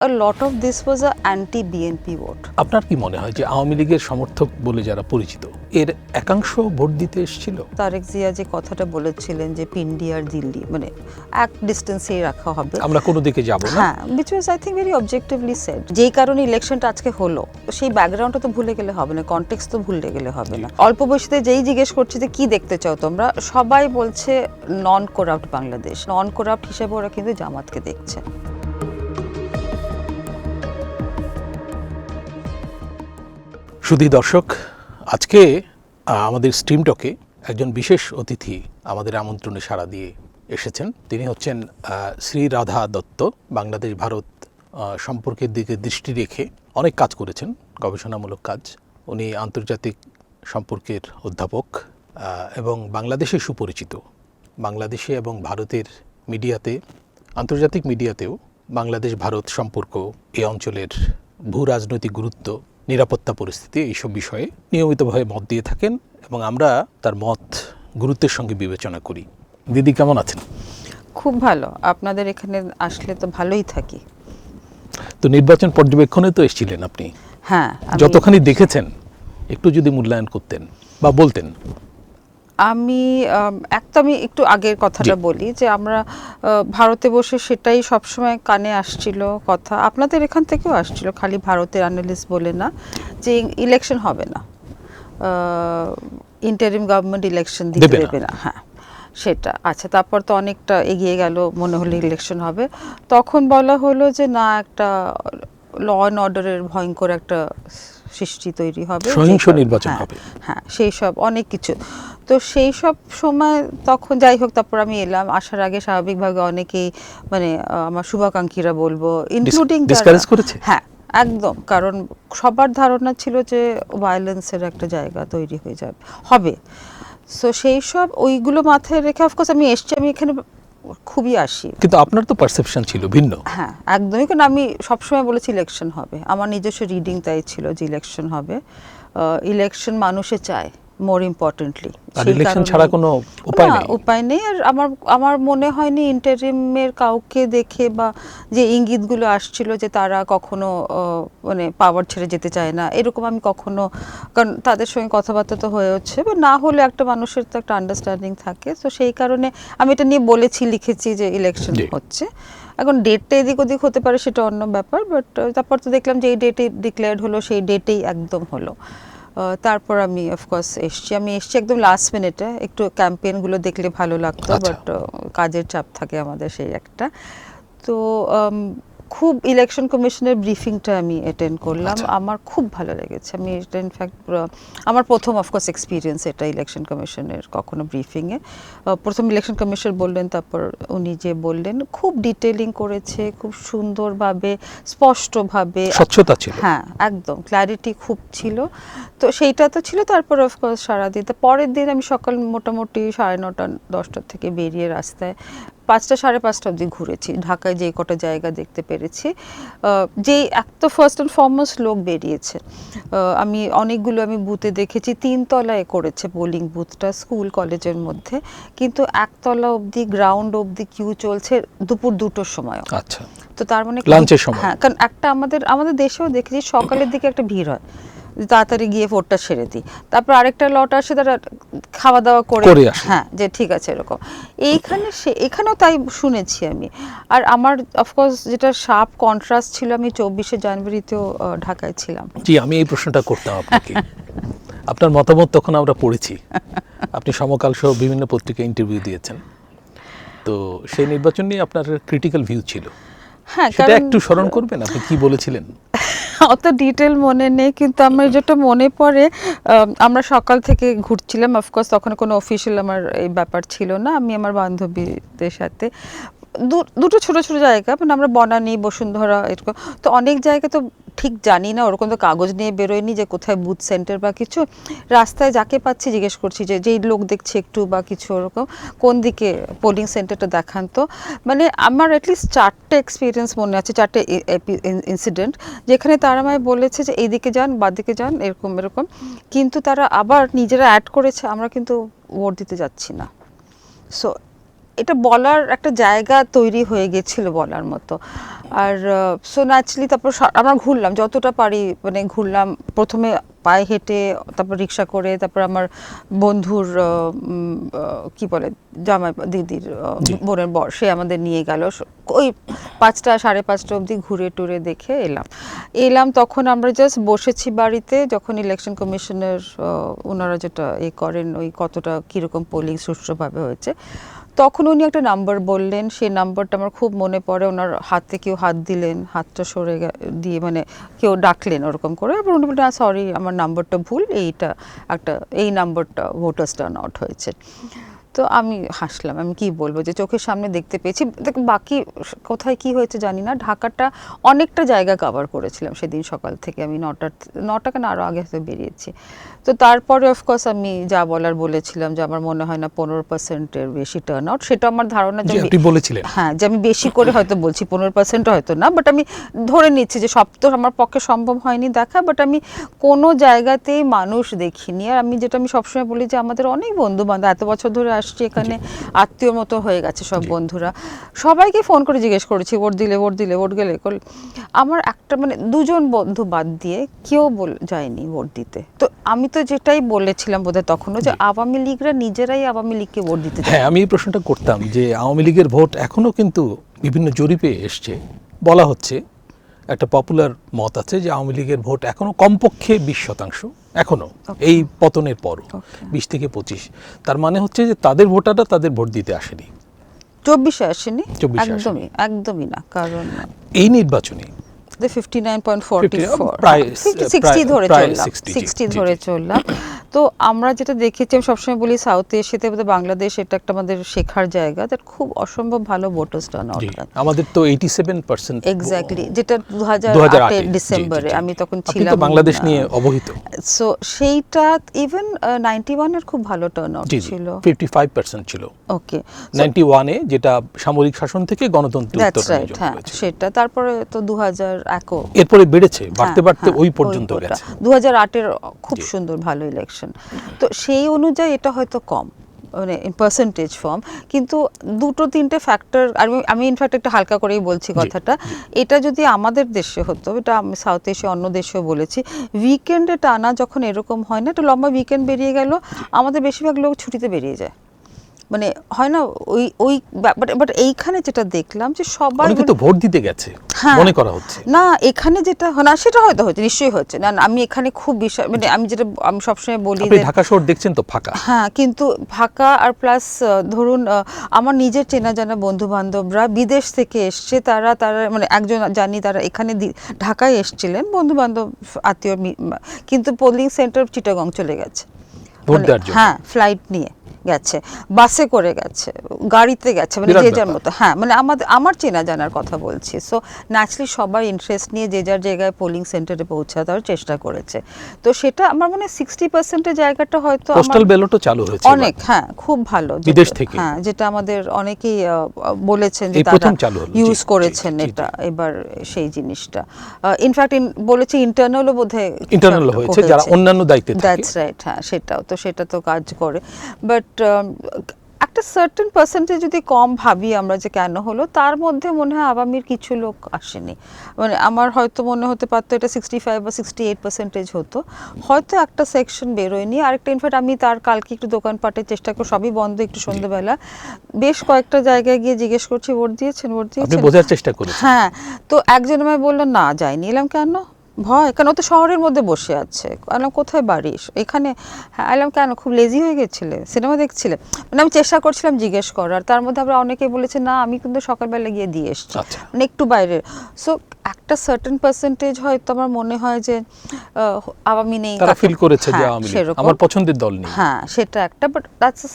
A lot of this was a anti-BNP vote. আপনার কি মনে হয় যে আওয়ামী লীগের সমর্থক বলে যারা পরিচিত এর একাংশ ভোট দিতে এসেছিল? তারেক জিয়া যে কথাটা বলেছিলেন যে পিন্ডি আর দিল্লি মানে এক ডিস্টেন্সে রাখা হবে, আমরা কোনো দিকে যাব না, হ্যাঁ, which was I think very objectively said. যেই কারণে ইলেকশনটা আজকে হলো, সেই ব্যাকগ্রাউন্ডটা তো ভুলে গেলে হবে না, কনটেক্সট তো ভুলে গেলে হবে না। অল্প বয়সীতে যেই জিজ্ঞেস করছে যে কি দেখতে চাও তোমরা, সবাই বলছে নন করাপ্ট বাংলাদেশ। নন করাপ্ট হিসেবে ওরা কিন্তু জামাতকে দেখছে। শুধু দর্শক, আজকে আমাদের স্ট্রিম টকে একজন বিশেষ অতিথি আমাদের আমন্ত্রণে সাড়া দিয়ে এসেছেন। তিনি হচ্ছেন শ্রী রাধা দত্ত। বাংলাদেশ ভারত সম্পর্কের দিকে দৃষ্টি রেখে অনেক কাজ করেছেন, গবেষণামূলক কাজ। উনি আন্তর্জাতিক সম্পর্কের অধ্যাপক এবং বাংলাদেশে সুপরিচিত। বাংলাদেশে এবং ভারতের মিডিয়াতে, আন্তর্জাতিক মিডিয়াতেও বাংলাদেশ ভারত সম্পর্ক, এই অঞ্চলের ভূ রাজনৈতিক গুরুত্ব, নিরাপত্তা পরিস্থিতি, এইসব বিষয়ে নিয়মিতভাবে মত দিয়ে থাকেন এবং আমরা তার মত গুরুত্বের সঙ্গে বিবেচনা করি। দিদি কেমন আছেন? খুব ভালো, আপনাদের এখানে আসলে তো ভালোই থাকি। তো নির্বাচন পর্যবেক্ষণে তো এসেছিলেন আপনি, হ্যাঁ, যতখানি দেখেছেন একটু যদি মূল্যায়ন করতেন বা বলতেন। আমি একটু আগের কথাটা বলি যে আমরা ভারতে বসে সেটাই সবসময় কানে আসছিল কথা, আপনাদের এখান থেকেও আসছিল, খালি ভারতের অ্যানালিস্ট বলে না, যে ইলেকশন হবে না, ইন্টারিম গভর্নমেন্ট ইলেকশন দিতে দেবে না। হ্যাঁ, সেটা আচ্ছা, তারপর তো অনেকটা এগিয়ে গেল, মনে হলো ইলেকশন হবে। তখন বলা হলো যে না, একটা ল অ্যান্ড অর্ডারের ভয়ঙ্কর একটা সৃষ্টি তৈরি হবে, সহিংস নির্বাচন হবে। হ্যাঁ, সেই সব অনেক কিছু। তো সেই সব সময় তখন যাই হোক, তারপর আমি এলাম, আসার আগে স্বাভাবিকভাবে অনেকেই মানে আমার শুভাকাঙ্ক্ষীরা বলবো, ইনক্লুডিং ডিসকারেজ করেছে। হ্যাঁ, একদম, কারণ সবার ধারণা ছিল যে ভায়োলেন্সের একটা জায়গা তৈরি হয়ে যাবে, হবে। সো সেই সব ওইগুলো মাথায় রেখে অফকোর্স আমি এসছি, আমি এখানে খুবই আসি, কিন্তু আপনার তো পারসেপশন ছিল ভিন্ন। হ্যাঁ, একদমই, কারণ আমি সবসময় বলেছি ইলেকশন হবে, আমার নিজস্ব রিডিং তাই ছিল যে ইলেকশন হবে। ইলেকশন মানুষে চায়, মোর ইম্পর্টেন্টলি, ইলেকশন ছাড়া কোনো উপায় নেই। আর আমার মনে হয়নি ইন্টারিমের কাউকে দেখে বা যে ইঙ্গিতগুলো আসছিল যে তারা কখনো মানে পাওয়ার ছেড়ে যেতে চায় না, এরকম আমি কখনো, কারণ তাদের সঙ্গে কথাবার্তা তো হয়ে হচ্ছে, বা না হলে একটা মানুষের তো একটা আন্ডারস্ট্যান্ডিং থাকে। তো সেই কারণে আমি এটা নিয়ে বলেছি, লিখেছি যে ইলেকশন হচ্ছে। এখন ডেটটা এদিক ওদিক হতে পারে, সেটা অন্য ব্যাপার, বাট তারপর তো দেখলাম যে এই ডেটে ডিক্লেয়ার্ড হলো, সেই ডেটেই একদম হলো। তারপর আমি অফকোর্স আমি এসছি একদম লাস্ট মিনিটে, একটু ক্যাম্পেইনগুলো দেখলে ভালো লাগতো, বাট কাজের চাপ থাকে আমাদের সেই একটা। তো খুব ইলেকশন কমিশনের ব্রিফিংটা আমি অ্যাটেন্ড করলাম, আমার খুব ভালো লেগেছে। আমি এটা ইনফ্যাক্ট আমার প্রথম অফকোর্স এক্সপিরিয়েন্স এটা ইলেকশন কমিশনের কখনো ব্রিফিংয়ে। প্রথম ইলেকশন কমিশন বললেন, তারপর উনি যে বললেন, খুব ডিটেলিং করেছে, খুব সুন্দরভাবে, স্পষ্টভাবে, স্বচ্ছতা ছিল, হ্যাঁ, একদম ক্ল্যারিটি খুব ছিল। তো সেইটা তো ছিল। তারপর অফকোর্স সারাদিন, পরের দিন আমি সকাল মোটামুটি 9:30 10টা থেকে বেরিয়ে রাস্তায় 5টা 5:30 অবধি ঘুরেছি, ঢাকায় যে কটা জায়গা দেখতে পেরেছি। যেই একটা ফার্স্ট অ্যান্ড ফরমোস্ট লোক বেরিয়েছে, আমি অনেকগুলো আমি বুথে দেখেছি, 3 তলায় করেছে পোলিং বুথটা, স্কুল কলেজের মধ্যে, কিন্তু 1 তলা অবধি, গ্রাউন্ড অবধি কিউ চলছে দুপুর 2টোর সময়। আচ্ছা, তো তার মানে লাঞ্চের সময়। হ্যাঁ, কারণ একটা আমাদের দেশেও দেখেছি সকালের দিকে একটা ভিড় হয়, তাড়াতাড়ি গিয়ে ভোটটা সেরে দিই, তারপর আরেকটা লট আসে, তারা খাওয়া দাওয়া করে হ্যাঁ, যে ঠিক আছে এরকম। এখানেও তাই শুনেছি আমি। আর আমার অফকোর্স যেটা শার্প কন্ট্রাস্ট ছিল, আমি 24শে জানুয়ারিতেও ঢাকায় ছিলাম। জি, আমি এই প্রশ্নটা করতাম আপনাকে। আপনার মতামত তখন আমরা পড়েছি, আপনি সমকাল সহ বিভিন্ন পত্রিকায় ইন্টারভিউ দিয়েছেন। তো সেই নির্বাচন নিয়ে আপনার ক্রিটিক্যাল ভিউ ছিল, হ্যাঁ, সেটা একটু স্মরণ করবেন, আপনি কি বলেছিলেন? অত ডিটেল মনে নেই, কিন্তু আমার যেটা মনে পড়ে, আমরা সকাল থেকে ঘুরছিলাম, অফকোর্স তখন কোনো অফিসিয়াল আমার এই ব্যাপার ছিল না, আমি আমার বান্ধবীদের সাথে দুটো ছোট ছোট জায়গা, মানে আমরা বনানী, বসুন্ধরা, এরকম। তো অনেক জায়গা তো ঠিক জানি না, ওরকম তো কাগজ নিয়ে বেরোয়নি যে কোথায় বুথ সেন্টার বা কিছু। রাস্তায় যাকে পাচ্ছি জিজ্ঞেস করছি যে যেই লোক দেখছি একটু বা কিছু ওরকম, কোন দিকে পোলিং সেন্টারটা দেখান তো। মানে আমার অ্যাটলিস্ট 4টে এক্সপিরিয়েন্স মনে আছে, 4টে ইনসিডেন্ট, যেখানে তারা আমায় বলেছে যে এইদিকে যান, বাদিকে যান, এরকম এরকম, কিন্তু তারা আবার নিজেরা অ্যাড করেছে আমরা কিন্তু ভোট দিতে যাচ্ছি না। সো এটা বলার একটা জায়গা তৈরি হয়ে গেছিল বলার মতো। আর সো ন্যাচারালি তারপর আমরা ঘুরলাম যতটা পারি, মানে ঘুরলাম প্রথমে পায়ে হেঁটে, তারপর রিক্সা করে, তারপর আমার বন্ধুর কি বলে জামাই দিদির বোনের বর, সে আমাদের নিয়ে গেল ওই 5টা 5:30 অবধি ঘুরে টুরে দেখে এলাম। তখন আমরা জাস্ট বসেছি বাড়িতে, যখন ইলেকশন কমিশনের ওনারা যেটা করেন ওই কতটা কীরকম পোলিং সুষ্ঠুভাবে হয়েছে, তখন উনি একটা নাম্বার বললেন, সেই নাম্বারটা আমার খুব মনে পড়ে। ওনার হাতে কেউ হাত দিলেন, হাতটা সরে দিয়ে মানে কেউ ডাকলেন ওরকম করে, আবার উনি বললেন সরি আমার নাম্বারটা ভুল, এই নাম্বারটা ভোটার্স টার্ন আউট হয়েছে। তো আমি হাসলাম, আমি কি বলবো যে চোখের সামনে দেখতে পেয়েছি। বাকি কোথায় কি হয়েছে জানি না, ঢাকাটা অনেকটা জায়গা কভার করেছিলাম সেদিন সকাল থেকে। আমি 9টা কেন আরও আগে হয়তো বেরিয়েছি। তো তারপরে অফকোর্স আমি যা বলার বলেছিলাম যে আমার মনে হয় না 15%-এর বেশি টার্ন আউট, সেটা আমার ধারণা যে বলেছিলেন। হ্যাঁ, যে আমি বেশি করে হয়তো বলছি, 15% হয়তো না, বাট আমি ধরে নিচ্ছি যে সব তো আমার পক্ষে সম্ভব হয়নি দেখা, বাট আমি কোনো জায়গাতেই মানুষ দেখিনি। আর আমি যেটা আমি সবসময় বলি যে আমাদের অনেক বন্ধু বান্ধব এত বছর ধরে আসছি এখানে, আত্মীয়র মতো হয়ে গেছে সব বন্ধুরা, সবাইকে ফোন করে জিজ্ঞেস করেছি ভোট দিলে ভোট গেলে। আমার একটা মানে 2জন বন্ধু বাদ দিয়ে কেউ যায়নি ভোট দিতে। তো আমি তো যেটাই বলেছিলাম বোধহয় তখনও, যে আওয়ামী লীগরা নিজেরাই আওয়ামী লীগকে ভোট দিতে। হ্যাঁ, আমি এই প্রশ্নটা করতাম যে আওয়ামী লীগের ভোট এখনো কিন্তু বিভিন্ন জরিপে এসছে, বলা হচ্ছে একটা পপুলার মত আছে যে আওয়ামী লীগের ভোট এখনো কমপক্ষে 20% এখনো, এই পতনের পরও 20 থেকে 25। তার মানে হচ্ছে যে তাদের ভোটাররা তাদের ভোট দিতে আসেনি। 24-এ আসেনি, একদমই না, কারণ এই নির্বাচনে 59.44 প্রায় 60 ধরে চললাম, 60 ধরে চললাম। তো আমরা যেটা দেখেছি, আমি সবসময় বলি সাউথ এশিয়াতে বাংলাদেশ এটা একটা আমাদের শেখার জায়গা, দ্যাট খুব অসম্ভব ভালো ভোটার্স টার্ন আউট হয়। আমাদের তো 87% এক্স্যাক্টলি, যেটা 2008 ডিসেম্বরে আমি তখন ছিলাম, বাংলাদেশ নিয়ে অবহিত। সো সেইটা ইভেন 91 এর খুব ভালো টার্ন আউট ছিল, 55% ছিল। ওকে, 91-এ যেটা সামরিক শাসন থেকে গণতন্ত্র উত্তরণের জন্য হয়েছে, সেটা তারপরে তো 2001 এরপরে বেড়েছে, বাড়তে ওই পর্যন্ত গেছে। 2008 এর খুব সুন্দর ভালো ইলেকশন। তো সেই অনুযায়ী এটা হয়তো কম, মানে ইন পার্সেন্টেজ ফর্ম, কিন্তু 2-3টে ফ্যাক্টর। আমি ইনফ্যাক্ট একটা হালকা করেই বলছি কথাটা, এটা যদি আমাদের দেশে হতো, এটা আমি সাউথ এশিয়া অন্য দেশেও বলেছি, উইকেন্ডে টানা যখন এরকম হয় না, একটা লম্বা উইকেন্ড বেরিয়ে গেল, আমাদের বেশিরভাগ লোক ছুটিতে বেরিয়ে যায়, মানে হয় না ওই বাট এইখানে যেটা দেখলাম যে সবাই কিন্তু ভোট দিতে গেছে মনে করা হচ্ছে না, এখানে যেটা না সেটা হয়তো হচ্ছে, নিশ্চয়ই হচ্ছে না। আমি এখানে খুব মানে আমি সবসময় বলি যে ঢাকা শহর দেখছেন তো ফাঁকা, হ্যাঁ, কিন্তু ফাঁকা, আর প্লাস ধরুন আমার নিজের চেনা জানা বন্ধু বান্ধবরা বিদেশ থেকে এসছে, তারা মানে একজন জানি তারা এখানে ঢাকায় এসছিলেন, বন্ধু বান্ধব আত্মীয়, কিন্তু পোলিং সেন্টার চিটাগং চলে গেছে, হ্যাঁ, ফ্লাইট নিয়ে গেছে, বাসে করে গেছে, গাড়িতে গেছে, মানে যে যার মতো। হ্যাঁ, মানে আমার চেনা জানার কথা বলছি। সো ন্যাচারালি সবাই ইন্টারেস্ট নিয়ে যে যার জায়গায় পোলিং সেন্টারে পৌঁছাতে চেষ্টা করেছে। তো সেটা আমার মনে হয় 60%-এর জায়গাটা হয়তো পোস্টাল ব্যালটও চালু হয়েছে অনেক, হ্যাঁ, খুব ভালো বিদেশ থেকে, হ্যাঁ, যেটা আমাদের অনেকেই বলেছেন যে তারা ইউজ করেছেন এটা এবার সেই জিনিসটা। ইনফ্যাক্ট বলেছে ইন্টারনালও বোধহয় হয়েছে, যারা অন্যান্য দায়িত্বে থাকে। দ্যাটস রাইট, হ্যাঁ, সেটা তো কাজ করে। বাট একটা সার্টেন পার্সেন্টেজ যদি কম ভাবি আমরা যে কেন হলো, তার মধ্যে মনে হয় আওয়ামীর কিছু লোক আসেনি। মানে আমার হয়তো মনে হতে পারতো এটা 65 বা 68% হতো, হয়তো একটা সেকশন বেরোয়নি। আরেকটা ইনফ্যাক্ট আমি তার কালকে একটু দোকানপাটের চেষ্টা করে, সবই বন্ধ, একটু সন্ধ্যেবেলা বেশ কয়েকটা জায়গায় গিয়ে জিজ্ঞেস করছি ভোট দিয়েছেন, বোঝার চেষ্টা করেছি। হ্যাঁ, তো একজন আমায় বললো না যায়নি। এলাম কেন? ভয়, কারণ ও তো শহরের মধ্যে বসে আছে। এলাম কোথায় বাড়ি? এখানে। হ্যাঁ, এলাম কেন? খুব লেজি হয়ে গেছিলে, সিনেমা দেখছিলে? মানে আমি চেষ্টা করছিলাম জিজ্ঞেস করার, তার মধ্যে আবার অনেকেই বলেছে না আমি কিন্তু সকালবেলা গিয়ে দিয়ে এসছি, মানে একটু বাইরে। সো একটা সার্টেন পার্সেন্টেজ হয়তো আমার মনে হয় যে আওয়ামী নেই, তারা ফিল করেছে যে আওয়ামী লীগ আমার পছন্দের দল নেই। হ্যাঁ, সেটা একটা, বাট দ্যাটস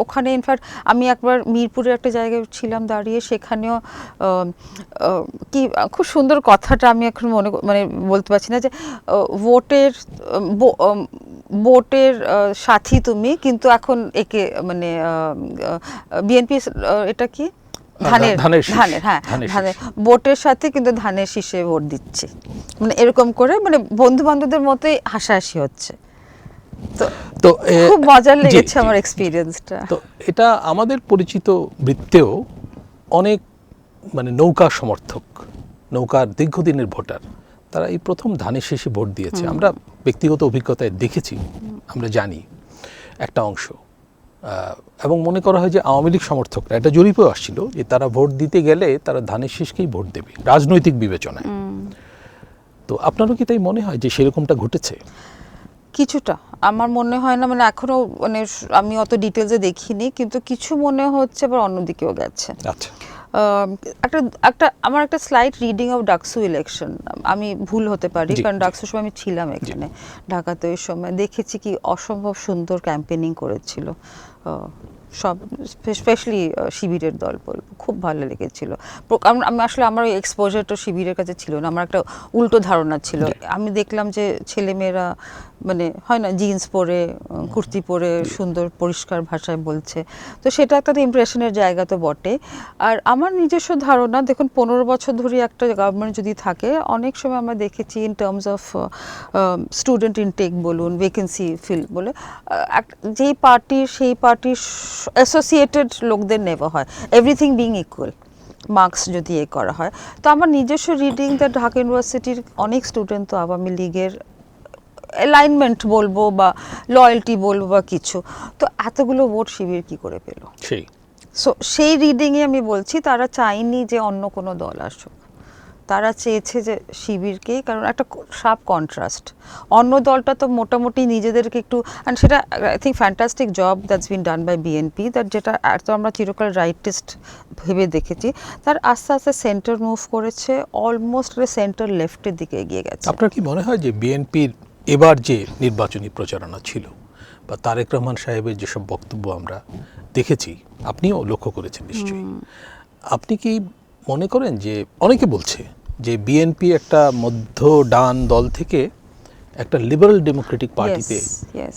ওখানে ইনফ্যাক্ট আমি একবার মিরপুরের একটা জায়গায় ছিলাম দাঁড়িয়ে, সেখানেও কি খুব সুন্দর কথাটা আমি এখন মানে বলতে পারছি না, যে ভোটের সাথী তুমি, কিন্তু এখন একে মানে বিএনপি এটা কি ধানের, হ্যাঁ, ধানের ভোটের সাথে কিন্তু ধানের শীষে ভোট দিচ্ছি, মানে এরকম করে, মানে বন্ধু বান্ধবদের মতোই হাসাহাসি হচ্ছে। তো খুব মজার জি, লেগেছে জি। আমার এক্সপিরিয়েন্সটা। তো এটা আমাদের পরিচিত বৃত্তেও অনেক মানে নৌকা সমর্থক, নৌকার দীর্ঘদিনের ভোটার, তারা এই প্রথম ধানের শীষে ভোট দিয়েছে। আমরা ব্যক্তিগত অভিজ্ঞতায় দেখেছি, আমরা জানি একটা অংশ। এবং মনে করা হয় যে আওয়ামী লীগ সমর্থকরা, একটা জরিপেও আসছিল যে তারা ভোট দিতে গেলে তারা ধানের শীষকেই ভোট দেবে রাজনৈতিক বিবেচনায়। তো আপনারও কি তাই মনে হয় যে সেরকমটা ঘটেছে? কিছুটা আমার মনে হয় না, মানে এখনো মানে আমি অত ডিটেলসে দেখিনি, কিন্তু কিছু মনে হচ্ছে আবার অন্যদিকেও গেছে। আচ্ছা, একটা একটা আমার একটা slight reading of DUCSU election, আমি ভুল হতে পারি জি, কারণ জি। ডাকসুর সময় আমি ছিলাম এখানে ঢাকাতে, ওই সময় দেখেছি কি অসম্ভব সুন্দর ক্যাম্পেনিং করেছিল সব, স্পেশালি শিবিরের দল বলবো, খুব ভালো লেগেছিল। আমি আসলে আমার ওই এক্সপোজারটা শিবিরের কাছে ছিল না, আমার একটা উল্টো ধারণা ছিল। আমি দেখলাম যে ছেলেমেয়েরা মানে হয় না জিন্স পরে কুর্তি পরে সুন্দর পরিষ্কার ভাষায় বলছে, তো সেটা একটা ইমপ্রেশনের জায়গা তো বটে। আর আমার নিজস্ব ধারণা, দেখুন 15 বছর ধরে একটা গভর্নমেন্ট যদি থাকে, অনেক সময় আমরা দেখেছি in terms of student intake বলুন, ভ্যাকেন্সি ফিল বলে, যেই পার্টির সেই পার্টির অ্যাসোসিয়েটেড লোকদের নেওয়া হয়, এভরিথিং বিং ইকুয়াল, মার্কস যদি এ করা হয়। তো আমার নিজস্ব রিডিং দ্যাট ঢাকা ইউনিভার্সিটির অনেক স্টুডেন্ট তো আওয়ামী লীগের অ্যালাইনমেন্ট বলবো বা লয়্যালটি বলবো বা কিছু, তো এতগুলো ভোট শিবির কি করে পেল? সেই সো সেই রিডিংয়ে আমি বলছি তারা চায়নি যে অন্য কোনো দল আসুক, তারা চেয়েছে যে শিবিরকেই, কারণ একটা শার্প কন্ট্রাস্ট। অন্য দলটা তো মোটামুটি নিজেদেরকে একটু, অ্যান্ড সেটা I think fantastic job that's been done by BNP, that যেটা এত আমরা চিরকাল রাইটেস্ট ভেবে দেখেছি, তার আস্তে আস্তে সেন্টার মুভ করেছে, অলমোস্ট সেন্টার লেফটের দিকে এগিয়ে গেছে। আপনার কি মনে হয় যে বিএনপির এবার যে নির্বাচনী প্রচারণা ছিল বা তারেক রহমান সাহেবের যেসব বক্তব্য আমরা দেখেছি, আপনিও লক্ষ্য করেছেন নিশ্চয়ই, আপনি কি মনে করেন যে অনেকে বলছে যে বিএনপি একটা মধ্য ডান দল থেকে একটা লিবারেল ডেমোক্রেটিক পার্টিতে yes.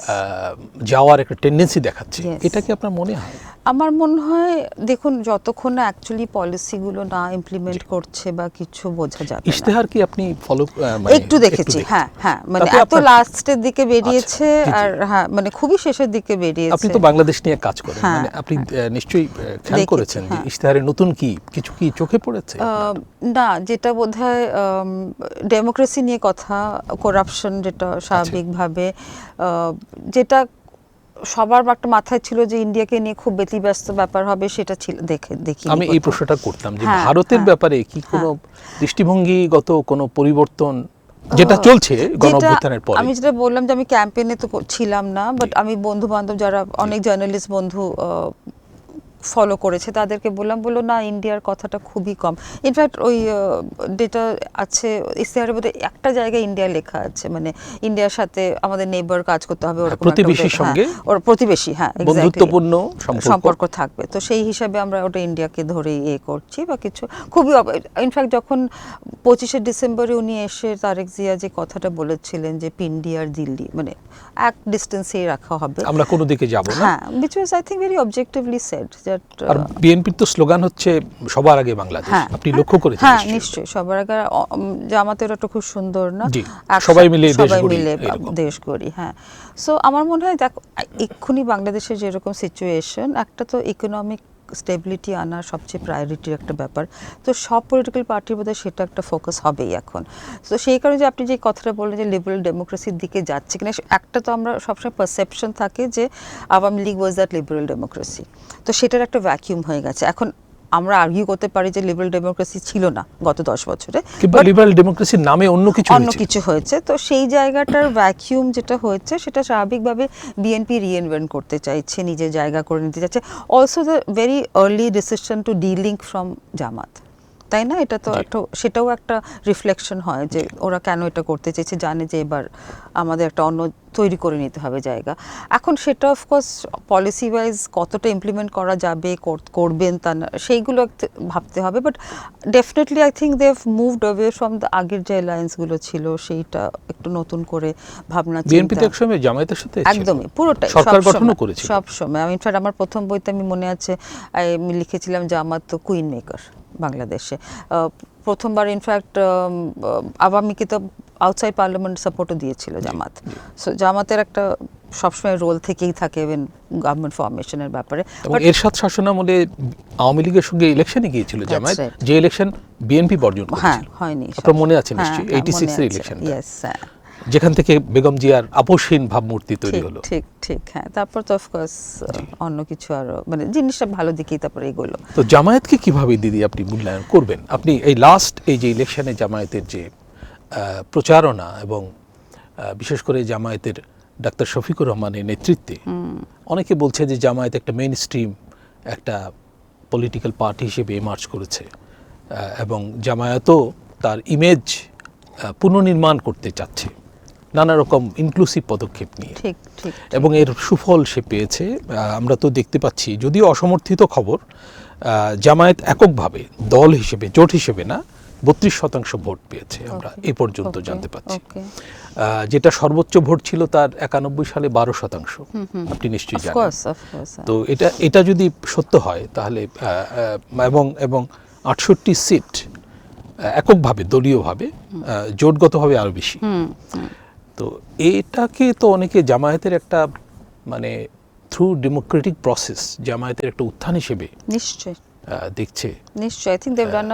যাওয়ার একটা টেন্ডেন্সি দেখাচ্ছে, Yes. এটা কি আপনার মনে হয়? আমার মনে হয় দেখুন, যতক্ষণ না অ্যাকচুয়ালি পলিসিগুলো না ইমপ্লিমেন্ট করছে বা কিছু বোঝা যাবে না। ইশতেহার কি আপনি ফলো একটু দেখেছি, হ্যাঁ হ্যাঁ, মানে তাতে এত আপনার- লাস্টের দিকে বেরিয়েছে, আচ্ছা, জি, জি। আর হ্যাঁ মানে খুবই শেষের দিকে বেরিয়েছে। আপনি তো বাংলাদেশ নিয়ে কাজ করেন, হ্যাঁ, মানে আপনি নিশ্চয়ই খেয়াল দেখেছি, করেছেন যে হ্যাঁ। ইশতেহারে নতুন কিছু কি চোখে পড়েছে? না, যেটা বোধহয় ডেমোক্রেসি নিয়ে কথা, করাপশন যেটা স্বাভাবিকভাবে যেটা সবার একটা মাথায় ছিল যে ইন্ডিয়াকে নিয়ে খুব ব্যতিব্যস্ত ব্যাপার হবে, সেটা ছিল দেখি। আমি এই প্রশ্নটা করতাম যে হ্যাঁ, ভারতের হ্যাঁ, ব্যাপারে কি কোনো দৃষ্টিভঙ্গিগত কোনো পরিবর্তন যেটা চলছে গণ অভ্যুত্থানের পরে? আমি যেটা বললাম যে আমি ক্যাম্পেইনে তো ছিলাম না, বাট আমি বন্ধু বান্ধব যারা অনেক জার্নালিস্ট বন্ধু ফলো করেছে তাদেরকে বললো না, ইন্ডিয়ার কথাটা খুবই কম। ইনফ্যাক্ট ওই যেটা আছে ইশতেহারের মধ্যে একটা জায়গায় ইন্ডিয়া লেখা আছে, মানে ইন্ডিয়ার সাথে আমাদের নেইবার কাজ করতে হবে, ওরকম প্রতিবেশীর সঙ্গে ওর প্রতিবেশী, হ্যাঁ বন্ধুত্বপূর্ণ সম্পর্ক থাকবে, তো সেই হিসাবে আমরা ওটা ইন্ডিয়াকে ধরে করছি বা কিছু। খুবই ইনফ্যাক্ট যখন 25শে ডিসেম্বরে উনি এসে তারেক জিয়া যে কথাটা বলেছিলেন যে পিন্ডি আর দিল্লি মানে এক ডিস্টেন্সে রাখা হবে, আমরা কোনো দিকে যাব না, হ্যাঁ, which was I think very objectively said that আর বিএনপির তো স্লোগান হচ্ছে সবার আগে বাংলাদেশ, আপনি লক্ষ্য করেছেন? হ্যাঁ নিশ্চয়ই, সবার আগে জামাতের একটা খুব সুন্দর না, জি, সবাই মিলে দেশ গড়ি, হ্যাঁ। সো আমার মনে হয় দেখো, এক্ষুনি বাংলাদেশের যেরকম সিচুয়েশন, একটা তো ইকোনমিক স্টেবিলিটি আনা সবচেয়ে প্রায়োরিটির একটা ব্যাপার, তো সব পলিটিক্যাল পার্টির বোধহয় সেটা একটা ফোকাস হবেই এখন। তো সেই কারণে যে আপনি যে কথাটা বললেন যে লিবারেল ডেমোক্রেসির দিকে যাচ্ছে কিনা, একটা তো আমরা সবসময় পারসেপশন থাকে যে Awami League was that liberal democracy, তো সেটার একটা ভ্যাকিউম হয়ে গেছে। এখন আমরা আর্গিউ করতে পারি যে লিবারেল ডেমোক্রেসি ছিল না গত 10 বছরে, কিন্তু লিবারেল ডেমোক্রেসির নামে অন্য কিছু হয়েছে, তো সেই জায়গাটার ভ্যাকিউম যেটা হয়েছে সেটা স্বাভাবিকভাবে বিএনপি রিইনভেন্ট করতে চাইছে, নিজের জায়গা করে নিতে চাইছে। Also the very early decision to delink from Jamaat, তাই না? এটা তো একটা, সেটাও একটা রিফ্লেকশন হয় যে ওরা কেন এটা করতে চেয়েছে, জানে যে এবার আমাদের একটা অন্য তৈরি করে নিতে হবে জায়গা। এখন সেটা অফকোর্স পলিসি ওয়াইজ কতটা ইমপ্লিমেন্ট করা যাবে, করবেন তা না, সেইগুলো ভাবতে হবে, but definitely I think they have moved away from the আগের যে অ্যালায়েন্সগুলো ছিল, সেইটা একটু নতুন করে ভাবনা চিন্তা। বিএনপি তো একসময় জামায়াতের সাথে একদমই পুরোটাই সরকার গঠনও করেছিল সব সময়। আমি ইনফ্যাক্ট আমার প্রথম বইতে আমি মনে আছে আমি লিখেছিলাম জামাত তো কুইন মেকার বাংলাদেশে। প্রথমবার ইনফ্যাক্ট আওয়ামীকে তো আউটসাইড পার্লামেন্ট সাপোর্টও দিয়েছিল জামাত। সো জামাতের একটা সবসময় রোল থেকেই থাকে ইভেন গভর্নমেন্ট ফরমেশনের ব্যাপারে। এবং এরশাদ শাসনামলে আওয়ামী লীগের সঙ্গে ইলেকশনে গিয়েছিল জামায়াত, যে ইলেকশন বিএনপি বর্জন করেছিল। হ্যাঁ, হয়নি। আপনার মনে আছে নিশ্চয়ই 86 এর ইলেকশন, ইয়েস, যেখান থেকে বেগম জিয়ার আপোষহীন ভাবমূর্তি তৈরি হলো। ঠিক ঠিক, হ্যাঁ। তারপর তো অফকোর্স অন্য কিছু আরো মানে জিনিসটা ভালো দিকেই তারপরে এগোলো। তো জামায়াতকে কিভাবে দিদি আপনি মূল্যায়ন করবেন? আপনি এই লাস্ট এই যে ইলেকশনে জামায়াতের যে প্রচারণা এবং বিশেষ করে জামায়াতের ডাক্তার শফিকুর রহমানের নেতৃত্বে অনেকে বলছে যে জামায়াত একটা মেইন স্ট্রিম একটা পলিটিক্যাল পার্টি হিসেবে এমার্জ করেছে, এবং জামায়াতও তার ইমেজ পুনর্নির্মাণ করতে চাচ্ছে নানা রকম ইনক্লুসিভ পদক্ষেপ নিয়ে। ঠিক ঠিক, এবং এর সুফল সে পেয়েছে। আমরা তো দেখতে পাচ্ছি, যদিও অসমর্থিত খবর, জামায়াত এককভাবে দল হিসেবে, জোট হিসেবে না, 32% ভোট পেয়েছে আমরা এই পর্যন্ত জানতে পাচ্ছি। যেটা সর্বোচ্চ ভোট ছিল তার 91 সালে 12%। আপনি নিশ্চয়ই জানেন। তো এটা যদি সত্য হয় তাহলে এবং 68 সিট এককভাবে দলীয়ভাবে, জোটগতভাবে আরো বেশি। তো এটাকে তো অনেকে জামায়াতের একটা মানে থ্রু ডেমোক্রেটিক প্রসেস জামায়াতের একটা উত্থান হিসেবে নিশ্চয়ই দেখছে। নিশ্চয়ই, আই থিংক দেভ ডান।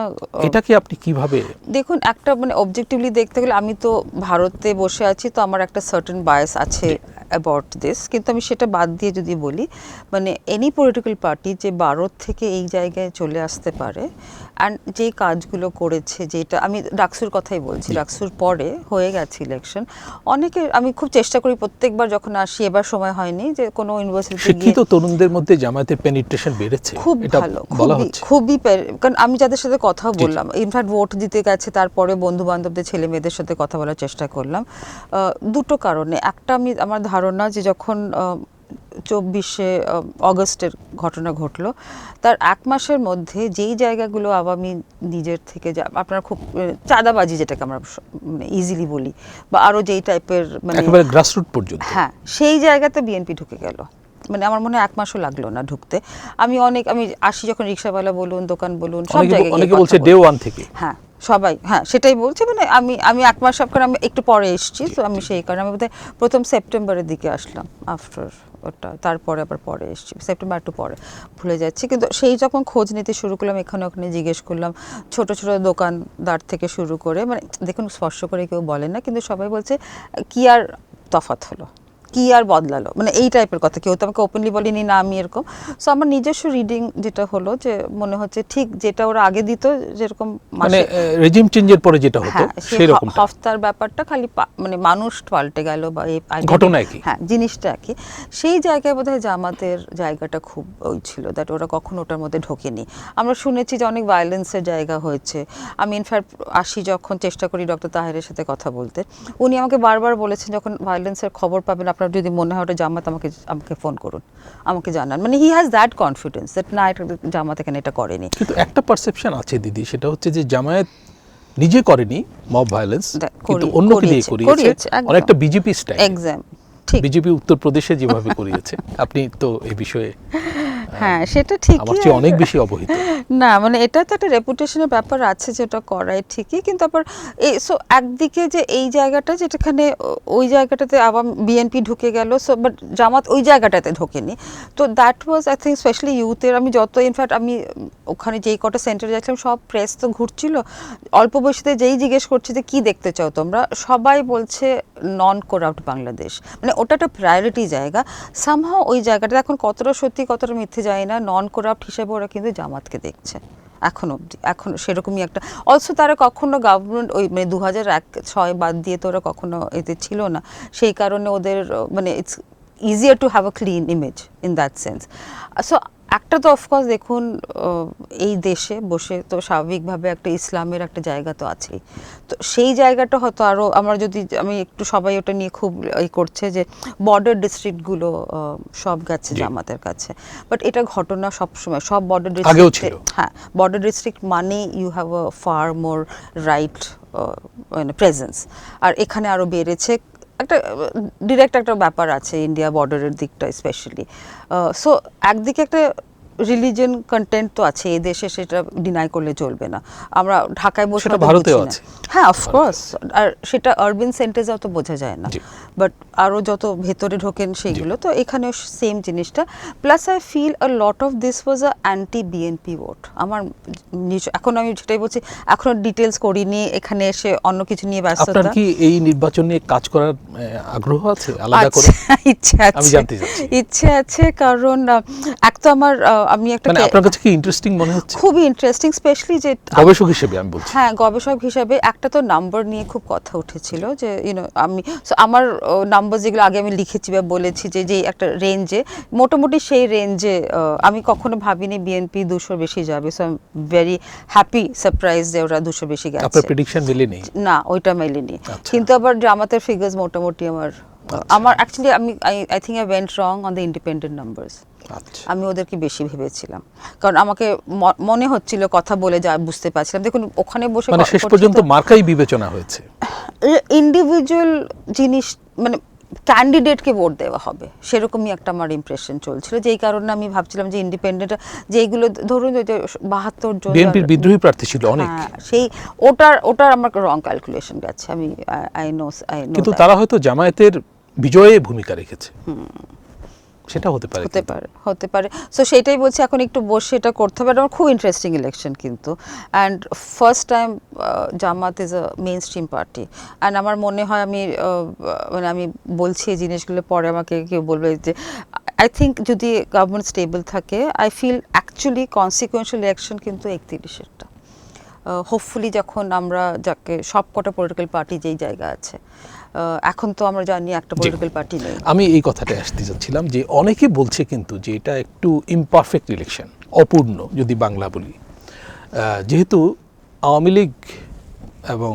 এটাকে আপনি কিভাবে দেখুন, একটা মানে অবজেক্টিভলি দেখতে গেলে আমি তো ভারতে বসে আছি, তো আমার একটা সার্টেন বায়াস আছে অ্যাবাউট দিস, কিন্তু আমি সেটা বাদ দিয়ে যদি বলি, মানে এনি পলিটিক্যাল পার্টি যে ভারত থেকে এই জায়গায় চলে আসতে পারে অ্যান্ড যে কাজগুলো করেছে, যেটা আমি ডাকসুর কথাই বলছি, ডাকসুর পরে হয়ে গেছে ইলেকশন, অনেকে আমি খুব চেষ্টা করি প্রত্যেকবার যখন আসি, এবার সময় হয়নি যে কোনো ইউনিভার্সিটিতে শিক্ষিত তরুণদের মধ্যে জামায়াতের পেনিট্রেশন বেড়েছে, খুব এটা ভালো, বলা হচ্ছে। খুবই, কারণ আমি যাদের সাথে কথা বললাম, ইনফ্যাক্ট ভোট দিতে গেছে, তারপরে বন্ধু বান্ধবদের ছেলে মেয়েদের সাথে কথা বলার চেষ্টা করলাম দুটো কারণে। একটা, আমার ধারণা যে যখন 24শে অগস্টের ঘটনা ঘটলো, তার এক মাসের মধ্যে যেই জায়গাগুলো আওয়ামী নিজের থেকে, আপনারা খুব চাঁদাবাজি যেটাকে আমরা মানে ইজিলি বলি, বা আরো যেই টাইপের মানে একেবারে গ্রাসরুট পর্যন্ত, হ্যাঁ, সেই জায়গাতে বিএনপি ঢুকে গেল। মানে আমার মনে হয় 1 মাসও লাগলো না ঢুকতে। আমি আসি যখন, রিক্সাওয়ালা বলুন, দোকান বলুন, সব জায়গায় অনেকে বলছে ডে ওয়ান থেকে, হ্যাঁ সবাই, হ্যাঁ সেটাই বলছে। মানে আমি 1 মাস কারণ আমি একটু পরে এসেছি, তো আমি সেই কারণে আমি বোধহয় প্রথম সেপ্টেম্বরের দিকে আসলাম আফটার ওটা, তারপরে আবার পরে এসেছি, সেপ্টেম্বর একটু পরে, ভুলে যাচ্ছি। কিন্তু সেই যখন খোঁজ নিতে শুরু করলাম, এখানে ওখানে জিজ্ঞেস করলাম, ছোট ছোট দোকানদার থেকে শুরু করে, মানে দেখুন স্পর্শ করে কেউ বলে না, কিন্তু সবাই বলছে কি আর তফাৎ হলো, কি আর বদলালো, মানে এই টাইপের কথা। কেউ তো আমাকে ওপেনলি বলেনি না, আমি এরকম। সো আমার নিজস্ব রিডিং যেটা হলো, যে মনে হচ্ছে ঠিক যেটা ওরা আগে দিত, যেরকম মানে রেজিম চেঞ্জের পরে যেটা হতো সেই রকম হফতার ব্যাপারটা, খালি মানে মানুষ পাল্টে গেল বা এই ঘটনা একই, হ্যাঁ জিনিসটা একই। সেই জায়গায় বোধহয় জামাতের জায়গাটা খুব ওই ছিল, দ্যাট ওরা কখনো ওটার মধ্যে ঢোকেনি। আমরা শুনেছি যে অনেক ভায়োলেন্সের জায়গা হয়েছে। আমি ইনফ্যাক্ট আসি যখন, চেষ্টা করি ডক্টর তাহেরের সাথে কথা বলতে, উনি আমাকে বারবার বলেছেন যখন ভায়োলেন্সের খবর পাবেন, আপনার যদি মনে হয় ওটা জামাত, আমাকে ফোন করুন, আমাকে জানান। মানে he has that confidence that না, এটা জামাত এখানে এটা করেনি। কিন্তু একটা পারসেপশন আছে দিদি, সেটা হচ্ছে যে জামায়াত নিজে করেনি মব ভায়োলেন্স, কিন্তু অন্যকে দিয়ে করিয়েছে, অনেকটা বিজেপি স্টাইল। এক্সাম ঠিক, বিজেপি উত্তরপ্রদেশে যেভাবে করিয়েছে, আপনি তো এই বিষয়ে হ্যাঁ সেটা ঠিক, আমার চেয়ে অনেক বেশি অবহিত। না মানে এটা তো একটা রেপুটেশনের ব্যাপার আছে, যেটা করাই ঠিকই, কিন্তু আবার সো একদিকে যে এই জায়গাটা, যেটাখানে ওই জায়গাটাতে আবার বিএনপি ঢুকে গেল, সো বাট জামাত ওই জায়গাটাতে ঢোকেনি। তো that was I think specially ইউথের, আমি যত ইনফ্যাক্ট আমি ওখানে যেই কটা সেন্টারে যাচ্ছিলাম, সব প্রেস তো ঘুরছিল, অল্প বয়সীতে যেই জিজ্ঞেস করছে যে কী দেখতে চাও তোমরা, সবাই বলছে নন করাপ্ট বাংলাদেশ। মানে ওটা একটা প্রায়োরিটি জায়গা। সামহাও ওই জায়গাটা এখন কতটা সত্যি কতটা মিথ্যে যায় না, নন করাপ্ট হিসেবে ওরা কিন্তু জামাতকে দেখছে এখনো অবধি। এখন সেরকমই একটা, অলসো তারা কখনো গভর্নমেন্ট ওই মানে 2006 বাদ দিয়ে তো ওরা কখনো এতে ছিল না, সেই কারণে ওদের মানে it's easier to have a clean image in that sense. So একটা তো অফকোর্স দেখুন, এই দেশে বসে তো স্বাভাবিকভাবে একটা ইসলামের একটা জায়গা তো আছেই, তো সেই জায়গাটা হয়তো আরও আমরা যদি, আমি একটু সবাই ওটা নিয়ে খুব করছে যে বর্ডার ডিস্ট্রিক্টগুলো সব গেছে জামাতের কাছে, বাট এটা ঘটনা সবসময় সব বর্ডার ডিস্ট্রিক্ট, হ্যাঁ বর্ডার ডিস্ট্রিক্ট মানে you have a far more right মানে প্রেজেন্স, আর এখানে আরও বেড়েছে। একটা ডিরেক্ট একটা ব্যাপার আছে ইন্ডিয়া বর্ডারের দিকটা স্পেশালি। সো একদিকে একটা রিলিজিয়ন কন্টেন্ট তো আছে এই দেশে, সেটা ডিনাই করলে চলবে না। আমরা ঢাকায় বসে সেটা হয়তো ভারতেও বুঝি না। আছে। হ্যাঁ, অফকোর্স, আর সেটা আরবান সেন্টার্সে অত বোঝা যায় না, জি। বাট আরও যত ভেতরে ঢোকেন সেইগুলো, তো এখানেও সেম জিনিসটা। Plus I feel a lot of this was a anti BNP vote. আমার এখন আমি সেটাই বলছি, এখনো ডিটেলস করিনি, এখানে এসে অন্য কিছু নিয়ে আপনার ব্যস্ততা। কি এই নির্বাচন নিয়ে কাজ করার আগ্রহ আছে আলাদা করে? আচ্ছা, ইচ্ছে আছে, আমি জানতে চাচ্ছি। ইচ্ছে আছে, কারণ এক তো আমার আমি একটা মানে আপনার কাছে কি ইন্টারেস্টিং মনে হচ্ছে? খুবই ইন্টারেস্টিং, স্পেশালি যে গবেষক হিসেবে আমি বলছি। হ্যাঁ, গবেষক হিসাবে একটা তো নাম্বার নিয়ে খুব কথা উঠেছিল যে আমি আমার নাম্বার যেগুলো আগে আমি লিখেছি বা বলেছি যে একটা রেঞ্জে, মোটামুটি সেই রেঞ্জে আমি কখনো ভাবিনি বিএনপি 200 বেশি যাবে। So I am very happy surprise যে ওরা 200 বেশি আপনার গেছে। প্রেডিকশন মেলেনি? না, ওইটা মেলেনি। আচ্ছা। কিন্তু আবার জামাতের ফিগার্স মোটামুটি আমার actually I think I went wrong on the independent numbers. আচ্ছা। আমি ওদেরকে বেশি ভেবেছিলাম, কারণ আমাকে মনে হচ্ছিল কথা বলে যা বুঝতে পারছিলাম। দেখুন, ওখানে বসে মানে শেষ পর্যন্ত মার্কাই বিবেচনা হয়েছে। ইন্ডিভিজুয়াল জিনিস, মানে ক্যান্ডিডেটকে ভোট দেওয়া হবে, সেরকমই একটা আমার ইমপ্রেশন চলছিল। যেই কারণে আমি ভাবছিলাম যে ইন্ডিপেন্ডেন্ট, যেইগুলো ধরুন ওই যে 72 জন বিএনপির বিদ্রোহী প্রার্থী ছিল অনেক। সেই ওটার আমার রং ক্যালকুলেশন গেছে। আমি আই নো কিন্তু তারা হয়তো জামায়াতের বিজয়ে ভূমিকা রেখেছে, সেটা হতে পারে। হতে পারে। সো সেটাই বলছি, এখন একটু বসে এটা করতে হবে। আমার খুব ইন্টারেস্টিং ইলেকশন কিন্তু, and first time Jamaat is a main stream party. And আমার মনে হয় মানে আমি বলছি এই জিনিসগুলো, পরে আমাকে কেউ বলবে যে আই থিঙ্ক যদি গভর্নমেন্ট স্টেবল থাকে, I feel actually consequential election কিন্তু 31-এরটা। হোপফুলি যখন আমরা যাকে সব কটা পলিটিক্যাল পার্টি যেই জায়গা আছে, এখন তো আমরা জানি একটা পলিটিক্যাল পার্টি নেই। আমি এই কথাটা আসতে যাচ্ছিলাম যে অনেকে বলছে কিন্তু যে এটা একটু ইমপারফেক্ট ইলেকশন, অপূর্ণ যদি বাংলা বলি, যেহেতু আওয়ামী লীগ এবং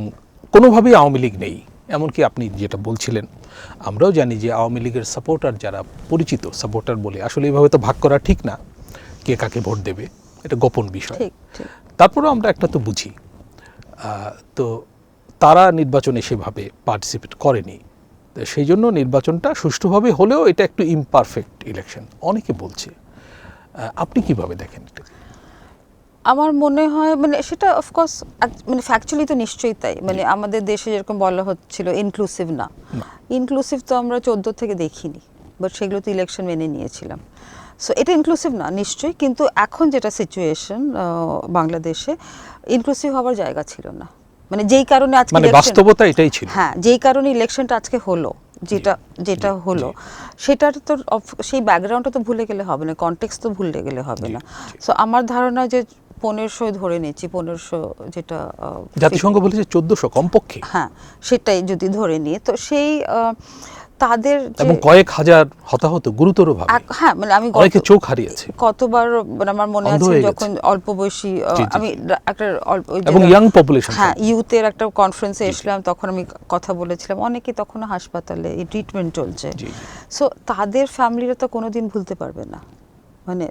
কোনোভাবেই আওয়ামী লীগ নেই। এমনকি আপনি যেটা বলছিলেন, আমরাও জানি যে আওয়ামী লীগের সাপোর্টার যারা পরিচিত, সাপোর্টার বলে আসলে এইভাবে তো ভাগ করা ঠিক না, কে কাকে ভোট দেবে, এটা গোপন বিষয়। তারপরেও আমরা একটা তো বুঝি, তো তারা নির্বাচনে সেভাবে পার্টিসিপেট করেনি, সেই জন্য নির্বাচনটা সুষ্ঠুভাবে হলেও এটা একটু ইমপারফেক্ট ইলেকশন অনেকে বলছে। আপনি কিভাবে দেখেন এটা? আমার মনে হয় মানে সেটা অফকোর্স মানে ফ্যাকচুয়ালি তো নিশ্চয়ই তাই। মানে আমাদের দেশে যেরকম বলা হচ্ছিল ইনক্লুসিভ না, ইনক্লুসিভ তো আমরা 14 থেকে দেখিনি, বাট সেগুলো তো ইলেকশন মেনে নিয়েছিলাম। সো এটা ইনক্লুসিভ না নিশ্চয়ই, কিন্তু এখন যেটা সিচুয়েশন বাংলাদেশে, ইনক্লুসিভ হওয়ার জায়গা ছিল না। মানে যেই কারণে আজকে মানে বাস্তবতা এটাই ছিল। হ্যাঁ, যেই কারণে ইলেকশনটা আজকে হলো, যেটা হলো, সেটার তো সেই ব্যাকগ্রাউন্ডটা তো ভুলে গেলে হবে না, কনটেক্সট তো ভুলে গেলে হবে না। সো আমার ধারণা যে 1500 ধরে নিচ্ছি, 1500 যেটা জাতিসংঘ বলেছে 1400 কমপক্ষে। হ্যাঁ, সেটাই যদি ধরে নিই, তো সেই তাদের এবং কয়েক হাজার হতাহত গুরুতরভাবে। হ্যাঁ, মানে আমি অনেকে চোখ হারিয়েছে, কতবার মানে আমার মনে আছে যখন অল্প বয়সী আমি একটা এবং ইয়াং পপুলেশন, হ্যাঁ, ইউথের একটা কনফারেন্সে এসলাম, তখন আমি কথা বলেছিলাম, অনেকে তখনও হাসপাতালে এই ট্রিটমেন্ট চলছে। সো তাদের ফ্যামিলিরা তো কোনোদিন ভুলতে পারবে না, মানে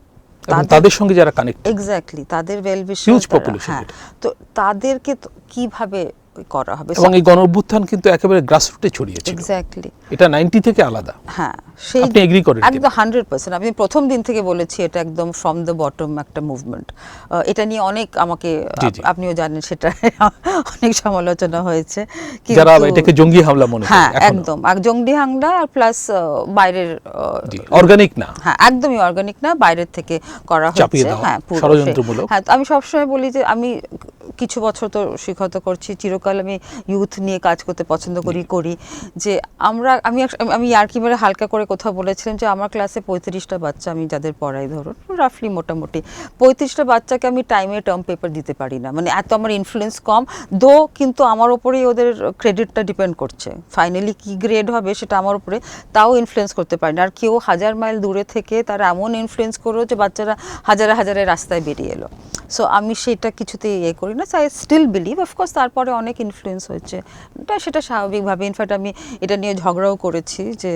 তাদের সঙ্গে যারা কানেক্ট, এক্স্যাক্টলি, তাদের ওয়েলবিশার, হিউজ পপুলেশন। হ্যাঁ, তো তাদেরকে কিভাবে করা হবে? এবং এই গণঅভ্যুত্থান কিন্তু একেবারে গ্রাসরুটে ছড়িয়েছিল। এক্স্যাক্টলি, এটা 90 থেকে আলাদা। হ্যাঁ, সেই আপনি এগ্রি করেন? একদম 100%। আমি প্রথম দিন থেকে বলেছি এটা একদম ফ্রম দ্য বটম একটা মুভমেন্ট। এটা নিয়ে অনেক আমাকে, আপনিও জানেন, সেটা অনেক সমালোচনা হয়েছে, যারা এটাকে জঙ্গি হামলা মনে করে। হ্যাঁ, একদম জঙ্গি হামলা, আর প্লাস বাইরের অর্গানিক না। হ্যাঁ, একদমই অর্গানিক না, বাইরের থেকে করা হয়েছে। হ্যাঁ, ষড়যন্ত্রমূলক। হ্যাঁ, আমি সবসময় বলি যে আমি কিছু বছর তো শিক্ষকতা করছি, চিরকাল আমি ইউথ নিয়ে কাজ করতে পছন্দ করি, যে আমি ইয়ার্কি মেরে হালকা করে কোথাও বলেছিলাম যে আমার ক্লাসে 35টা বাচ্চা আমি যাদের পড়াই, ধরুন রাফলি মোটামুটি 35টা বাচ্চাকে আমি টাইমে টার্ম পেপার দিতে পারি না, মানে এত আমার ইনফ্লুয়েন্স কম। কিন্তু আমার ওপরেই ওদের ক্রেডিটটা ডিপেন্ড করছে, ফাইনালি কি গ্রেড হবে সেটা আমার উপরে, তাও ইনফ্লুয়েন্স করতে পারি না। আর কেউ 1000 মাইল দূরে থেকে তারা এমন ইনফ্লুয়েন্স করলো যে বাচ্চারা হাজারে রাস্তায় বেরিয়ে এলো। সো আমি সেটা কিছুতেই করি না। আই স্টিল বিলিভ, অফকোর্স তারপরে অনেক ইনফ্লুয়েন্স হয়েছে, সেটা স্বাভাবিকভাবে। ইনফ্যাক্ট আমি এটা নিয়ে ঝগড়াও করেছি যে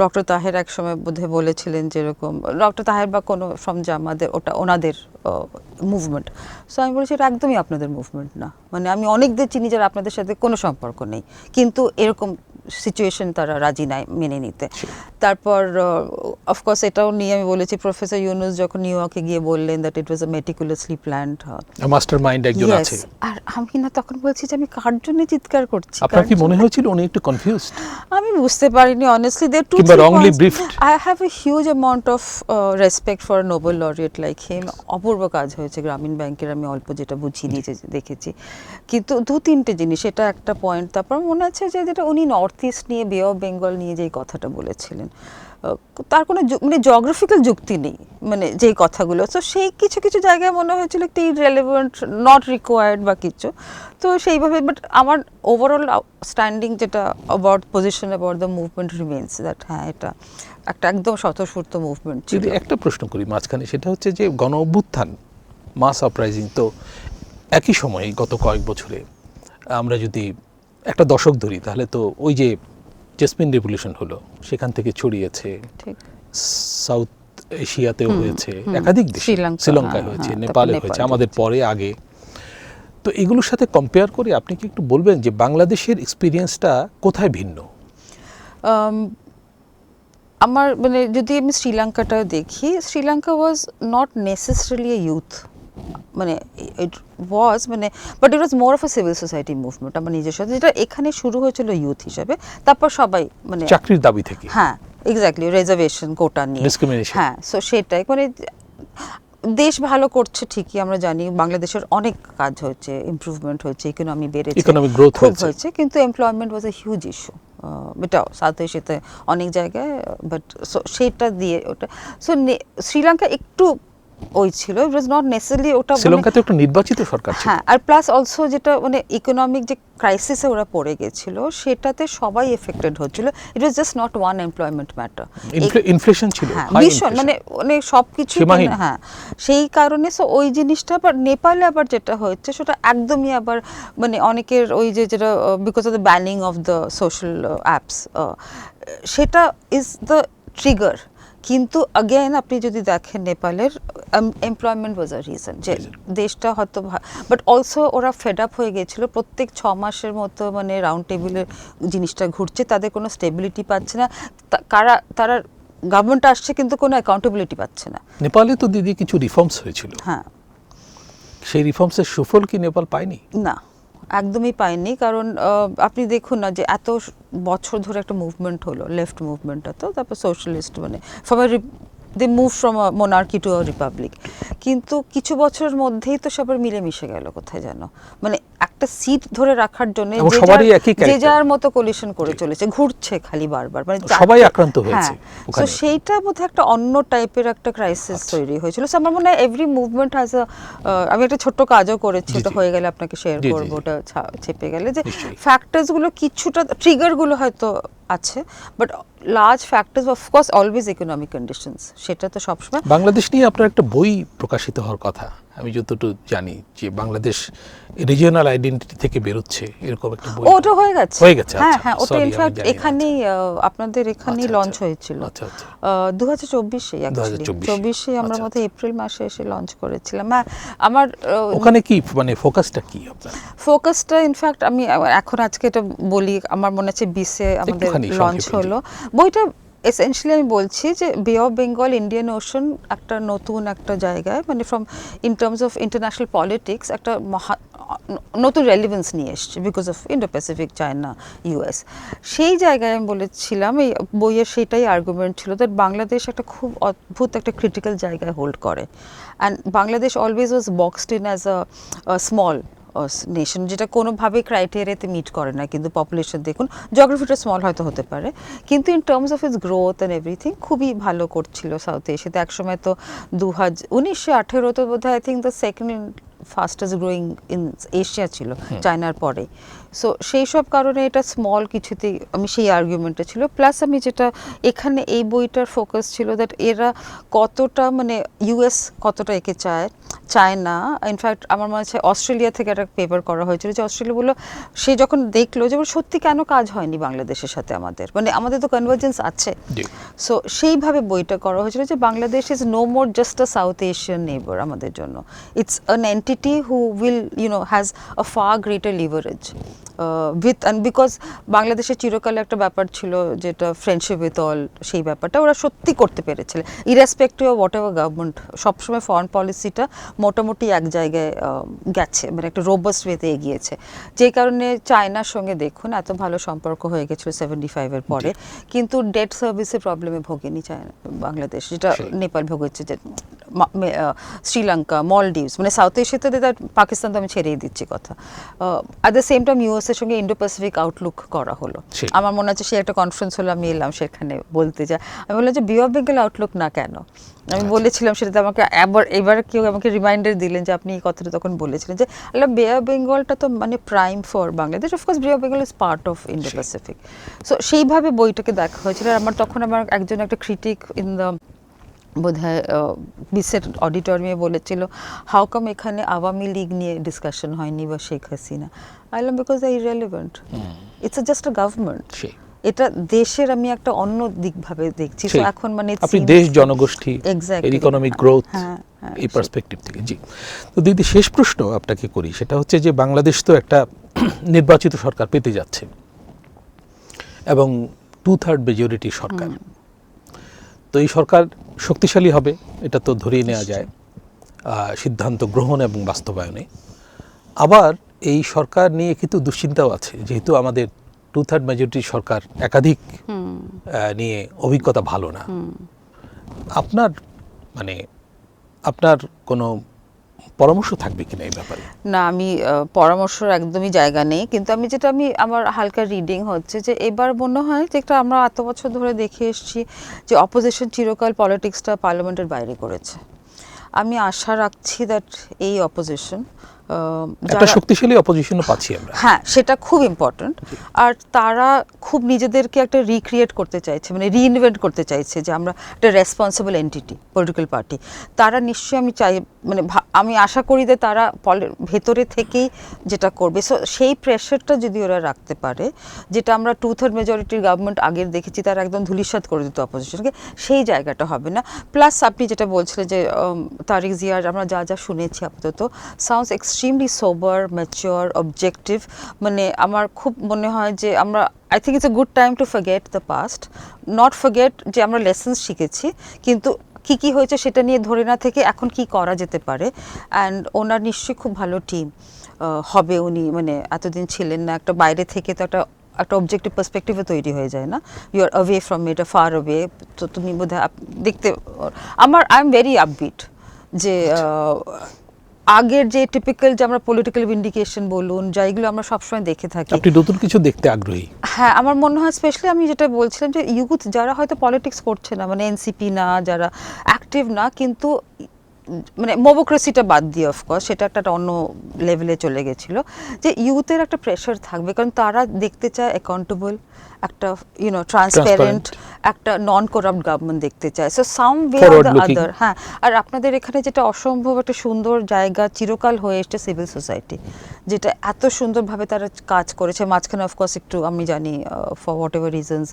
ডক্টর তাহের এক সময় বোধহয় বলেছিলেন যেরকম, ডক্টর তাহের বা কোনো ফ্রম জামাদের, ওটা ওনাদের মুভমেন্ট। সো আমি বলেছি এটা একদমই আপনাদের মুভমেন্ট না, মানে আমি অনেকদের চিনি যারা আপনাদের সাথে কোনো সম্পর্ক নেই, কিন্তু এরকম সিচুয়েশন তারা রাজি নাই মেনে নিতে। তারপর অফকোর্স এটাও নিয়ে আমি বলেছি, প্রফেসর ইউনুস যখন নিউ ইয়র্কে গিয়ে বললেন that it was a meticulously planned, master mind একজন আছে। আর আমি না তখন বলছি যে আমি কার জন্য চিৎকার করছি। আপনার কি মনে হয়েছিল উনি একটু কনফিউজড? আমি বুঝতে পারিনি অনেস্টলি। দে টু কিংবা wrongly briefed? I have a huge amount of respect for Nobel laureate like him. অপূর্ব কাজ হয়েছে গ্রামীণ ব্যাংকের, আমি অল্প যেটা বুঝি নিজে দেখেছি, কিন্তু দু তিনটে জিনিস, এটা একটা পয়েন্ট। তারপর মনে আছে যে যেটা উনি নর্থ ইস্ট নিয়ে, বে অফ বেঙ্গল নিয়ে যেই কথাটা বলেছিলেন, তার কোনো মানে জিওগ্রাফিক্যাল যুক্তি নেই, মানে যেই কথাগুলো। তো সেই কিছু কিছু জায়গায় মনে হয়েছিল একটু ইররেলেভেন্ট, নট রিকোয়ার্ড বা কিছু। তো সেইভাবে, বাট আমার ওভারঅল স্ট্যান্ডিং যেটা about position about the movement remains that হ্যাঁ এটা একটা একদম স্বতঃস্ফূর্ত মুভমেন্ট ছিল। যদি একটা প্রশ্ন করি মাঝখানে, সেটা হচ্ছে যে গণ অভ্যুত্থান, মাস আপরাইজিং, তো একই সময়ে গত কয়েক বছরে আমরা যদি একটা দশক ধরি, তাহলে তো ওই যে জেসমিন রেভলিউশন হলো, সেখান থেকে ছড়িয়েছে ঠিক সাউথ এশিয়াতেও হয়েছে, একাধিক দেশে, শ্রীলঙ্কায় হয়েছে, নেপালে হয়েছে, আমাদের পরে আগে। তো এগুলোর সাথে কম্পেয়ার করে আপনি কি একটু বলবেন যে বাংলাদেশের এক্সপিরিয়েন্সটা কোথায় ভিন্ন? আমার মানে যদি আমি শ্রীলঙ্কাটা দেখি, Sri Lanka was not necessarily A youth, মানে ইট ওয়াজ মানে but it was more of a civil society movement আমার নিজের সাথে, যেটা এখানে শুরু হয়েছিল ইউথ হিসেবে, তারপর সবাই মানে চাকরির দাবি থেকে, হ্যাঁ এক্স্যাক্টলি, রিজার্ভেশন কোটা নিয়ে, ডিসক্রিমিনেশন, হ্যাঁ। সো সেটাই মানে দেশ ভালো করছে ঠিকই, আমরা জানি বাংলাদেশের অনেক কাজ হয়েছে, ইমপ্রুভমেন্ট হয়েছে, ইকোনমি বেড়েছে, ইকোনমিক গ্রোথ হয়েছে, কিন্তু employment was a huge issue. এটাও সাউথ এশিয়াতে অনেক জায়গায়, বাট সেটা দিয়ে ওটা সো শ্রীলঙ্কা একটু ওই ছিল, ইট ওয়াজ নট নেসেসারিলি ওটা, শ্রীলঙ্কাতে একটা নির্বাচিত সরকার ছিল, হ্যাঁ। আর প্লাস অলসো যেটা মানে ইকোনমিক যে ক্রাইসিসে ওরা পড়ে গেছিল, সেটাতে সবাই এফেক্টেড হচ্ছিল। It was just not one employment matter, inflation ছিল, ভীষণ মানে মানে সবকিছু, হ্যাঁ সেই কারণে। সো ওই জিনিসটা আবার নেপালে আবার যেটা হচ্ছে সেটা একদমই আবার মানে অনেকের ওই যে যেটা because of the banning of the social apps, সেটা ইজ দ্য ট্রিগার। কিন্তু অগেন আপনি যদি দেখেন নেপালের এমপ্লয়মেন্ট ওয়াজ আ রিজন, যে দেশটা হয়তো, বাট অলসো ওরা ফেড আপ হয়ে গেছিলো, প্রত্যেক 6 মাসের মতো মানে রাউন্ড টেবিলের জিনিসটা ঘুরছে, তাদের কোনো স্টেবিলিটি পাচ্ছে না, তারা গভর্নমেন্ট আসছে কিন্তু কোনো অ্যাকাউন্টেবিলিটি পাচ্ছে না। নেপালে তো দিদি কিছু রিফর্মস হয়েছিল, হ্যাঁ, সেই রিফর্মসের সুফল কি নেপাল পায়নি? না, একদমই পায়নি। কারণ আপনি দেখুন না যে এত বছর ধরে একটা মুভমেন্ট হলো, লেফট মুভমেন্টটা, তো তারপর সোশ্যালিস্ট মানে they move from a monarchy to a republic, কিন্তু কিছু বছরের মধ্যেই তো সবার মিলেমিশে গেল কোথায় যেন, মানে একটা সিট ধরে রাখার জন্য যে যার মতো কোলিশন করে চলেছে, ঘুরছে খালি বারবার, মানে সবাই আক্রান্ত হয়েছে। তো সেইটা বোধহয় একটা অন্য টাইপের একটা ক্রাইসিস তৈরি হয়েছিল। সো আমার মনে হয় এভরি মুভমেন্ট হ্যাজ আ, আমি একটা ছোট্ট কাজও করেছি, ওটা হয়ে গেলে আপনাকে শেয়ার করবো, ওটা চেপে গেলে, যে ফ্যাক্টরসগুলো কিছুটা, ট্রিগারগুলো হয়তো আছে, but large factors of course always economic conditions, সেটা তো সবসময়। বাংলাদেশ নিয়ে আপনার একটা বই প্রকাশিত হওয়ার কথা, আমি যতটুকু জানি যে বাংলাদেশ রিজিওনাল আইডেন্টিটি থেকে বেরোচ্ছে, এরকম একটা বই। ওটা হয়ে গেছে, হ্যাঁ হ্যাঁ, ওটা ইনফ্যাক্ট এখানেই আপনাদের এখানেই লঞ্চ হয়েছিল 2024-এ, অ্যাকচুয়ালি 24-এ আমরা মধ্যে এপ্রিল মাসে এসে লঞ্চ করেছিলাম। আমার ওখানে কি মানে ফোকাসটা কি আপনার? ফোকাসটা ইনফ্যাক্ট আমি এখন আজকে এটা বলি, আমার মনে আছে 20-এ আমাদের লঞ্চ হলো বইটা। এসেনশিয়ালি আমি বলছি যে বে অফ বেঙ্গল, ইন্ডিয়ান ওশান একটা নতুন একটা জায়গায়, মানে from in terms of international politics একটা নতুন রেলিভেন্স নিয়ে এসছে, because of Indo Pacific, China, US. সেই জায়গায় আমি বলেছিলাম, এই বইয়ের সেটাই আর্গুমেন্ট ছিল, দ্যাট বাংলাদেশ একটা খুব অদ্ভুত একটা ক্রিটিক্যাল জায়গায় হোল্ড করে, and Bangladesh always was boxed in as a small nation, যেটা কোনোভাবে ক্রাইটেরিয়াতে মিট করে না, কিন্তু পপুলেশন দেখুন, জিওগ্রাফিটা স্মল হয়তো হতে পারে, কিন্তু in terms of its growth and everything খুবই ভালো করছিল সাউথ এশিয়াতে। একসময় তো 1918 তো বোধ হয় I think the second fastest growing in Asia ছিল, চায়নার পরে। সো সেই সব কারণে এটা স্মল কিছুতেই, আমি সেই আর্গুমেন্টটা ছিল। প্লাস আমি যেটা এখানে এই বইটার ফোকাস ছিল, দ্যাট এরা কতটা মানে ইউএস কতটা একে চায়, চায়না, ইনফ্যাক্ট আমার মনে হচ্ছে অস্ট্রেলিয়া থেকে একটা পেপার করা হয়েছিল যে অস্ট্রেলিয়া বললো সে যখন দেখলো যে সত্যি কেন কাজ হয়নি বাংলাদেশের সাথে আমাদের, মানে আমাদের তো কনভার্জেন্স আছে। সো সেইভাবে বইটা করা হয়েছিল যে Bangladesh is no more just a South Asian neighbour আমাদের জন্য, it's an entity who will has a far greater leverage with, and because বাংলাদেশের চিরকালে একটা ব্যাপার ছিল যেটা ফ্রেন্ডশিপ উইথ অল, সেই ব্যাপারটা ওরা সত্যি করতে পেরেছিল irrespective of what ever government. সবসময় ফরেন পলিসিটা মোটামুটি এক জায়গায় গেছে, মানে একটা রোবাস্ট ওয়েতে এগিয়েছে, যেই কারণে চায়নার সঙ্গে দেখুন এত ভালো সম্পর্ক হয়ে গেছিল 75-এর পরে, কিন্তু ডেট সার্ভিসের প্রবলেমে ভোগেনি চায়না বাংলাদেশ, যেটা নেপাল ভোগেছে, যে শ্রীলঙ্কা, মলডিভস, মানে সাউথ এশিয়াতে পাকিস্তান তো আমি ছেড়েই দিচ্ছি কথা। At the same time US এর সঙ্গে ইন্ডো প্যাসিফিক আউটলুক করা হলো। আমার মনে হচ্ছে সে একটা কনফারেন্স হলো, আমি এলাম সেখানে বলতে যাই, আমি বললাম যে বে অফ বেঙ্গল আউটলুক না কেন, আমি বলেছিলাম সেটাতে আমাকে এবার কেউ আমাকে রিমাইন্ডার দিলেন যে আপনি এই কথাটা তখন বলেছিলেন যে বে অফ বেঙ্গলটা তো মানে প্রাইম ফর বাংলাদেশ, অফকোর্স বে of Bengal is part of Indo Pacific. So সেইভাবে বইটাকে দেখা হয়েছিল। আর আমার তখন আমার একজন একটা ক্রিটিক ইন দ্য বোধহয় বিসের অডিটোরিয়ামে বলেছিল, হাউ কাম এখানে আওয়ামী লীগ নিয়ে ডিসকাশন হয়নি বা শেখ হাসিনা? আইলাম because the irrelevant, it's just a government, এটা দেশের আমি একটা অন্য দিক ভাবে দেখছি। তো এখন মানে আপনি দেশ, জনগোষ্ঠী, ইকোনমিক গ্রোথ, এই পার্সপেক্টিভ থেকে। জি, তো দিদি শেষ প্রশ্ন আপনাকে করি, সেটা হচ্ছে যে বাংলাদেশ তো একটা নির্বাচিত সরকার পেতে যাচ্ছে এবং 2/3 মেজরিটি সরকার, তো এই সরকার শক্তিশালী হবে এটা তো ধরেই নেওয়া যায় সিদ্ধান্ত গ্রহণ এবং বাস্তবায়নে। আবার এই সরকার নিয়ে কিন্তু দুশ্চিন্তাও আছে, যেহেতু আমাদের 2/3 মেজরিটি সরকার একাধিক নিয়ে অভিজ্ঞতা ভালো না। আপনার মানে আপনার কোনো পরামর্শ থাকবে কিনা এই ব্যাপারে? না, আমি পরামর্শের একদমই জায়গা নেই, কিন্তু আমি আমার হালকা রিডিং হচ্ছে যে এবার মনে হয় যে একটা আমরা এত বছর ধরে দেখে এসেছি যে অপোজিশন চিরকাল পলিটিক্সটা পার্লামেন্টের বাইরে করেছে। আমি আশা রাখছি দ্যাট এই অপোজিশন একটা শক্তিশালী অপোজিশনও পাচ্ছি আমরা, হ্যাঁ সেটা খুব ইম্পর্ট্যান্ট। আর তারা খুব নিজেদেরকে একটা রিক্রিয়েট করতে চাইছে, মানে রিইনভেন্ট করতে চাইছে যে আমরা একটা রেসপন্সিবল এন্টিটি, পলিটিক্যাল পার্টি। তারা নিশ্চয়ই আমি চাই, মানে আমি আশা করি যে তারা ভেতরে থেকেই যেটা করবে। সো সেই প্রেশারটা যদি ওরা রাখতে পারে, যেটা আমরা 2/3 মেজরিটির গভর্নমেন্ট আগের দেখেছি, তারা একদম ধূলিসাৎ করে দিত অপোজিশনকে, সেই জায়গাটা হবে না। প্লাস আপনি যেটা বলছিলেন যে তারিক জিয়ার আমরা যা যা শুনেছি আপাতত সাউন্ডস এক্সট্রিমলি সোবার, ম্যাচিওর, অবজেক্টিভ। মানে আমার খুব মনে হয় যে আমরা I think it's a good time to forget the past, not forget যে আমরা লেসন্স শিখেছি, কিন্তু কি কি হয়েছে সেটা নিয়ে ধরে না থেকে এখন কি করা যেতে পারে। অ্যান্ড ওনার নিশ্চয়ই খুব ভালো টিম হবে, উনি মানে এতদিন ছিলেন না, একটা বাইরে থেকে তো একটা অবজেক্টিভ পার্সপেক্টিভে তৈরি হয়ে যায় না, you are away from it, far away. তো তুমি বোধহয় দেখতে আই এম ভেরি আপবিট যে আগের যে টিপিক্যাল যে আমরা পলিটিক্যাল ভিন্ডিকেশন বলুন, যেগুলো আমরা সবসময় দেখে থাকি, আপনি নতুন কিছু দেখতে আগ্রহী? হ্যাঁ, আমার মনে হয় স্পেশালি আমি যেটা বলছিলাম যে ইউথ যারা হয়তো পলিটিক্স করছে না, মানে এনসিপি না, যারা অ্যাক্টিভ না, কিন্তু মানে মোবোক্রেসিটা বাদ দিয়ে অফকোর্স সেটা একটা অন্য লেভেলে চলে গেছিলো, যে ইউথের একটা প্রেশার থাকবে, কারণ তারা দেখতে চায় অ্যাকাউন্টেবল, একটা ট্রান্সপারেন্ট, একটা নন করাপ্ট গভর্নমেন্ট দেখতে চায়। So some way or the other. হ্যাঁ, আর আপনাদের এখানে যেটা অসম্ভব একটা সুন্দর জায়গা চিরকাল হয়ে এসছে সিভিল সোসাইটি, যেটা এত সুন্দরভাবে তারা কাজ করেছে। মাঝখানে অফকোর্স একটু আমি জানি ফর হোয়াট এভার রিজনস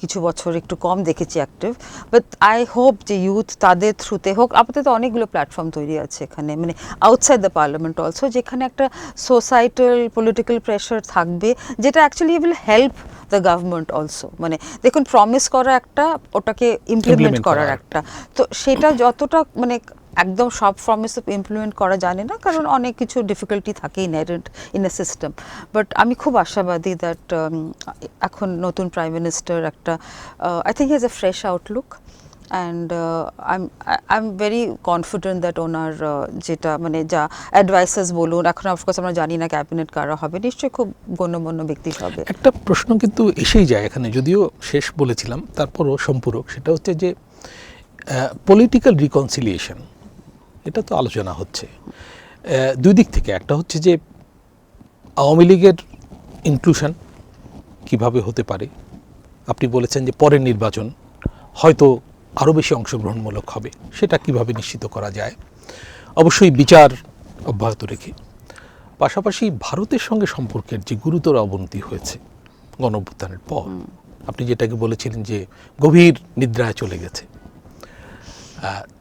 কিছু বছর একটু কম দেখেছি অ্যাক্টিভ, বাট আই হোপ যে ইউথ তাদের থ্রুতে হোক। আপাতত অনেকগুলো প্ল্যাটফর্ম তৈরি আছে এখানে, মানে আউটসাইড দ্য পার্লামেন্ট অলসো, যেখানে একটা সোসাইটাল পলিটিক্যাল প্রেশার থাকবে, যেটা actually will help the government also. মানে দেখুন, প্রমিস করা একটা, ওটাকে ইমপ্লিমেন্ট করার একটা, তো সেটা যতটা মানে একদম সব প্রমিস ইমপ্লিমেন্ট করা জানে না, কারণ অনেক কিছু ডিফিকাল্টি থাকে inherent in a system. But আমি খুব আশাবাদী দ্যাট এখন নতুন প্রাইম মিনিস্টার একটা I think has a fresh outlook, and I am very confident that ওনার যেটা মানে যা অ্যাডভাইসেস বলুন, এখন অফকোর্স আমরা জানি না ক্যাবিনেট কারা হবে, নিশ্চয়ই খুব গণ্যমান্য ব্যক্তি হবে। একটা প্রশ্ন কিন্তু এসেই যায় এখানে, যদিও শেষ বলেছিলাম তারপরও সম্পূরক, সেটা হচ্ছে যে পলিটিক্যাল রিকনসিলিয়েশন, এটা তো আলোচনা হচ্ছে দুই দিক থেকে। একটা হচ্ছে যে আওয়ামী লীগের ইনক্লুশন কিভাবে হতে পারে, আপনি বলেছেন যে পরের নির্বাচন হয়তো আরও বেশি অংশগ্রহণমূলক হবে, সেটা কিভাবে নিশ্চিত করা যায়। অবশ্যই বিচার অব্যাহত রেখে, পাশাপাশি ভারতের সঙ্গে সম্পর্কের যে গুরুতর অবনতি হয়েছে গণঅভ্যুত্থানের পর, আপনি যেটাকে বলেছিলেন যে গভীর নিদ্রায় চলে গেছে,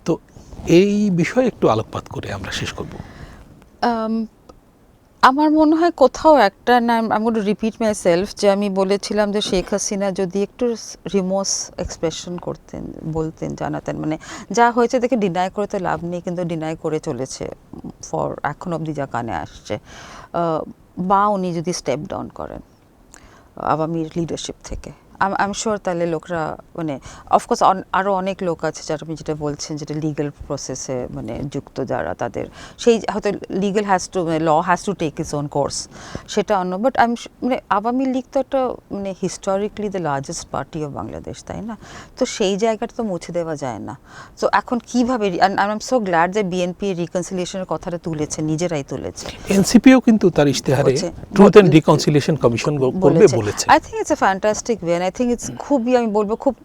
তো এই বিষয়ে একটু আলোকপাত করে আমরা শেষ করব। আমার মনে হয় কোথাও একটা না, আমি গোট রিপিট মাই সেলফ, যে আমি বলেছিলাম যে শেখ হাসিনা যদি একটু রিমোস এক্সপ্রেশন করতেন, বলতেন, জানাতেন, মানে যা হয়েছে দেখে ডিনাই করে তো লাভ নেই, কিন্তু ডিনাই করে চলেছে ফর এখন অবধি যা কানে আসছে, বা উনি যদি স্টেপ ডাউন করেন আওয়ামী লিডারশিপ থেকে, আমি শিওর তাহলে লোকরা, মানে অফকোর্স আরও অনেক লোক আছে যারা আপনি যেটা বলছেন, যেটা লিগ্যাল প্রসেসে মানে যুক্ত, যারা তাদের সেই হয়তো legal has to, law has to take its own course, সেটা অন্য। বাট মানে আওয়ামী লীগ তো একটা মানে historically the largest party of Bangladesh, তাই না? তো সেই জায়গাটা তো মুছে দেওয়া যায় না। তো এখন কীভাবে, আই এম সো গ্ল্যাড যে বিএনপি রিকনসিলিয়েশনের কথাটা তুলেছে, নিজেরাই তুলেছে। এনসিপিও কিন্তু তার ইশতেহারে ট্রুথ অ্যান্ড রিকনসিলিয়েশন কমিশন করবে বলেছে। I think it's a fantastic way, I think it's খুবই, আমি বলবো খুব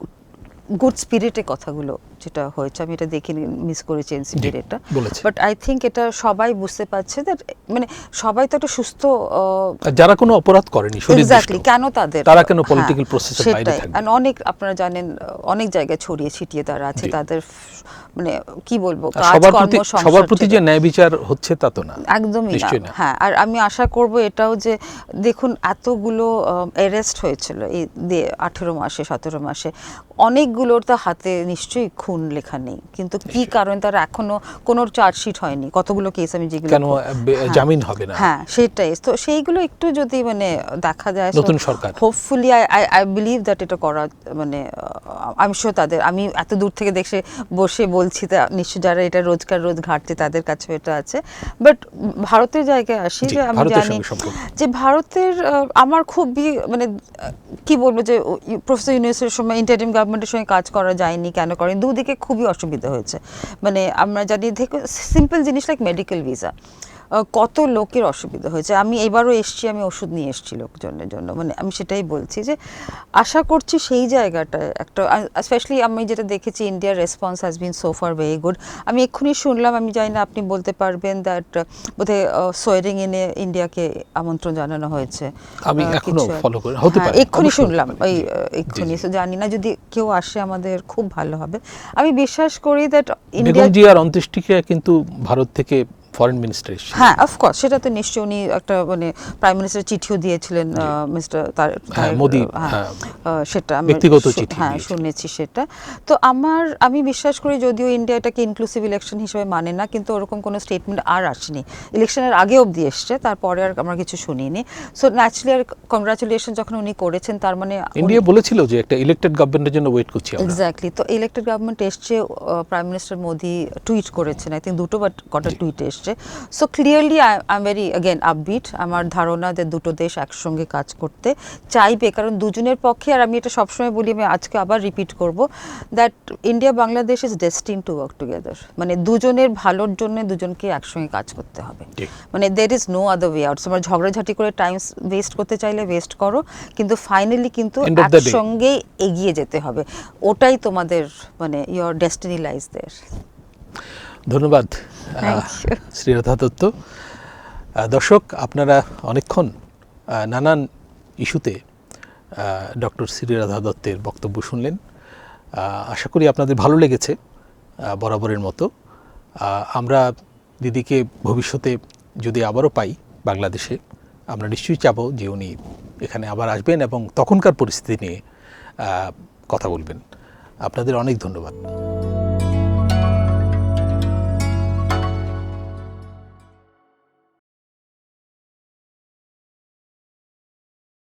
গুড স্পিরিটে কথাগুলো যেটা হয়েছে, আমি এটা দেখিনি, মিস করেছি এনসিপির এটা, বাট আই থিঙ্ক এটা সবাই বুঝতে পারছে দ্যাট, মানে সবাই তো একটা সুস্থ, যারা কোনো অপরাধ করেনি, এক্স্যাক্টলি, কেন তারা কেন পলিটিক্যাল প্রসেসের বাইরে থাকবে। অনেক আপনারা জানেন অনেক জায়গায় ছড়িয়ে ছিটিয়ে তারা আছে, তাদের মানে কি বলবো, সবার প্রতি যে ন্যায় বিচার হচ্ছে তা তো না, একদমই না। হ্যাঁ, আর আমি আশা করব এটাও যে দেখুন এতগুলো অ্যারেস্ট হয়েছিল এই 18 মাসে 17 মাসে, অনেকগুলোর তো হাতে নিশ্চয়ই খুন লেখা নেই, কিন্তু কি কারণে তারা এখনো কোনো চার্জশিট হয়নি, কতগুলো কেস আমি যেগুলো কেন জামিন হবে না, হ্যাঁ সেটাই তো, সেইগুলো একটু যদি মানে দেখা যায় নতুন সরকার, হোপফুলি আই বিলিভ দ্যাট এটা করা, মানে আমি শিওর তাদের, আমি এত দূর থেকে দেখে বসে বলছি, তা নিশ্চয় যারা এটা রোজ ঘাটছে তাদের কাছে এটা আছে। বাট ভারতের জায়গায় আসি, যে আমি জানি যে ভারতের, আমার খুবই মানে কি বলবো, যে প্রফেসর ইউনূসের সময় ইন্টারিম গভর্নমেন্টের সঙ্গে কাজ করা যায়নি, কেন করেন, দুদিকে খুবই অসুবিধা হয়েছে। মানে আমরা জানি, দেখো সিম্পল জিনিস লাইক মেডিকেল ভিসা, কত লোকের অসুবিধা হয়েছে। আমি এবারও এসছি, আমি ওষুধ নিয়ে এসছি লোকজনের জন্য, মানে আমি সেটাই বলছি যে আশা করছি সেই জায়গাটায় একটা, স্পেশালি আমি যেটা দেখেছি, ইন্ডিয়ার response has been so far very good. আমি এক্ষুনি শুনলাম, আমি জানি না আপনি বলতে পারবেন, দ্যাট বোধহয় সোয়ারিং ইনে ইন্ডিয়াকে আমন্ত্রণ জানানো হয়েছে, আমি এখনো ফলো করি, হতে পারে, এক্ষুনি শুনলাম, এই এক্ষুনি, জানি না, যদি কেউ আসে আমাদের খুব ভালো হবে। আমি বিশ্বাস করি দ্যাট ইন্ডিয়া, বেগম জিয়ার অন্ত্যেষ্টিক্রিয়া কিন্তু ভারত থেকে ফরেন মিনিস্টার এসেছে, হ্যাঁ অফকোর্স, সেটা তো নিশ্চয়ই উনি একটা মানে প্রাইম মিনিস্টার চিঠিও দিয়েছিলেন, মিস্টার মোদি, সেটা ব্যক্তিগত চিঠি, হ্যাঁ শুনেছি সেটা। তো আমি বিশ্বাস করি, যদিও ইন্ডিয়া এটাকে ইনক্লুসিভ ইলেকশন হিসেবে মানে না, কিন্তু ওরকম কোনো স্টেটমেন্ট আর আসেনি, ইলেকশনের আগে অবধি এসছে, তারপরে আর আমরা কিছু শুনিনি। সো ন্যাচারালি আর কংগ্রাচুলেশন যখন উনি করেছেন, তার মানে ইন্ডিয়া বলেছিল যে একটা ইলেক্টেড গভর্নমেন্টের জন্য ওয়েট করছি আমরা। এক্স্যাক্টলি, তো ইলেক্টেড গভর্নমেন্ট এসছে, প্রাইম মিনিস্টার মোদি টুইট করেছেন, আই থিঙ্ক দুটো বা কটা টুইট এসছে। So clearly I am very again upbeat, আমার ধারণা যে দুটো দেশ একসঙ্গে কাজ করতে চাইবে, কারণ দুজনের পক্ষে, আর আমি এটা সবসময় বলি, আমি আজকে আবার রিপিট করব, that India Bangladesh is ডেস্টিন to work together, মানে দুজনের ভালোর জন্য দুজনকে একসঙ্গে কাজ করতে হবে, মানে there is no other way out. তোমরা ঝগড়াঝাটি করে টাইম ওয়েস্ট করতে চাইলে ওয়েস্ট করো, কিন্তু ফাইনালি কিন্তু একসঙ্গে এগিয়ে যেতে হবে, ওটাই তোমাদের মানে ইয়োর ডেস্টিনি লাইজ দেয়ার। ধন্যবাদ শ্রীরাধা দত্ত। দর্শক, আপনারা অনেকক্ষণ নানান ইস্যুতে ডক্টর শ্রীরাধা দত্তের বক্তব্য শুনলেন, আশা করি আপনাদের ভালো লেগেছে বরাবরের মতো। আমরা দিদিকে ভবিষ্যতে যদি আবারও পাই বাংলাদেশে, আমরা নিশ্চয়ই চাবো যে উনি এখানে আবার আসবেন এবং তখনকার পরিস্থিতি নিয়ে কথা বলবেন। আপনাদের অনেক ধন্যবাদ।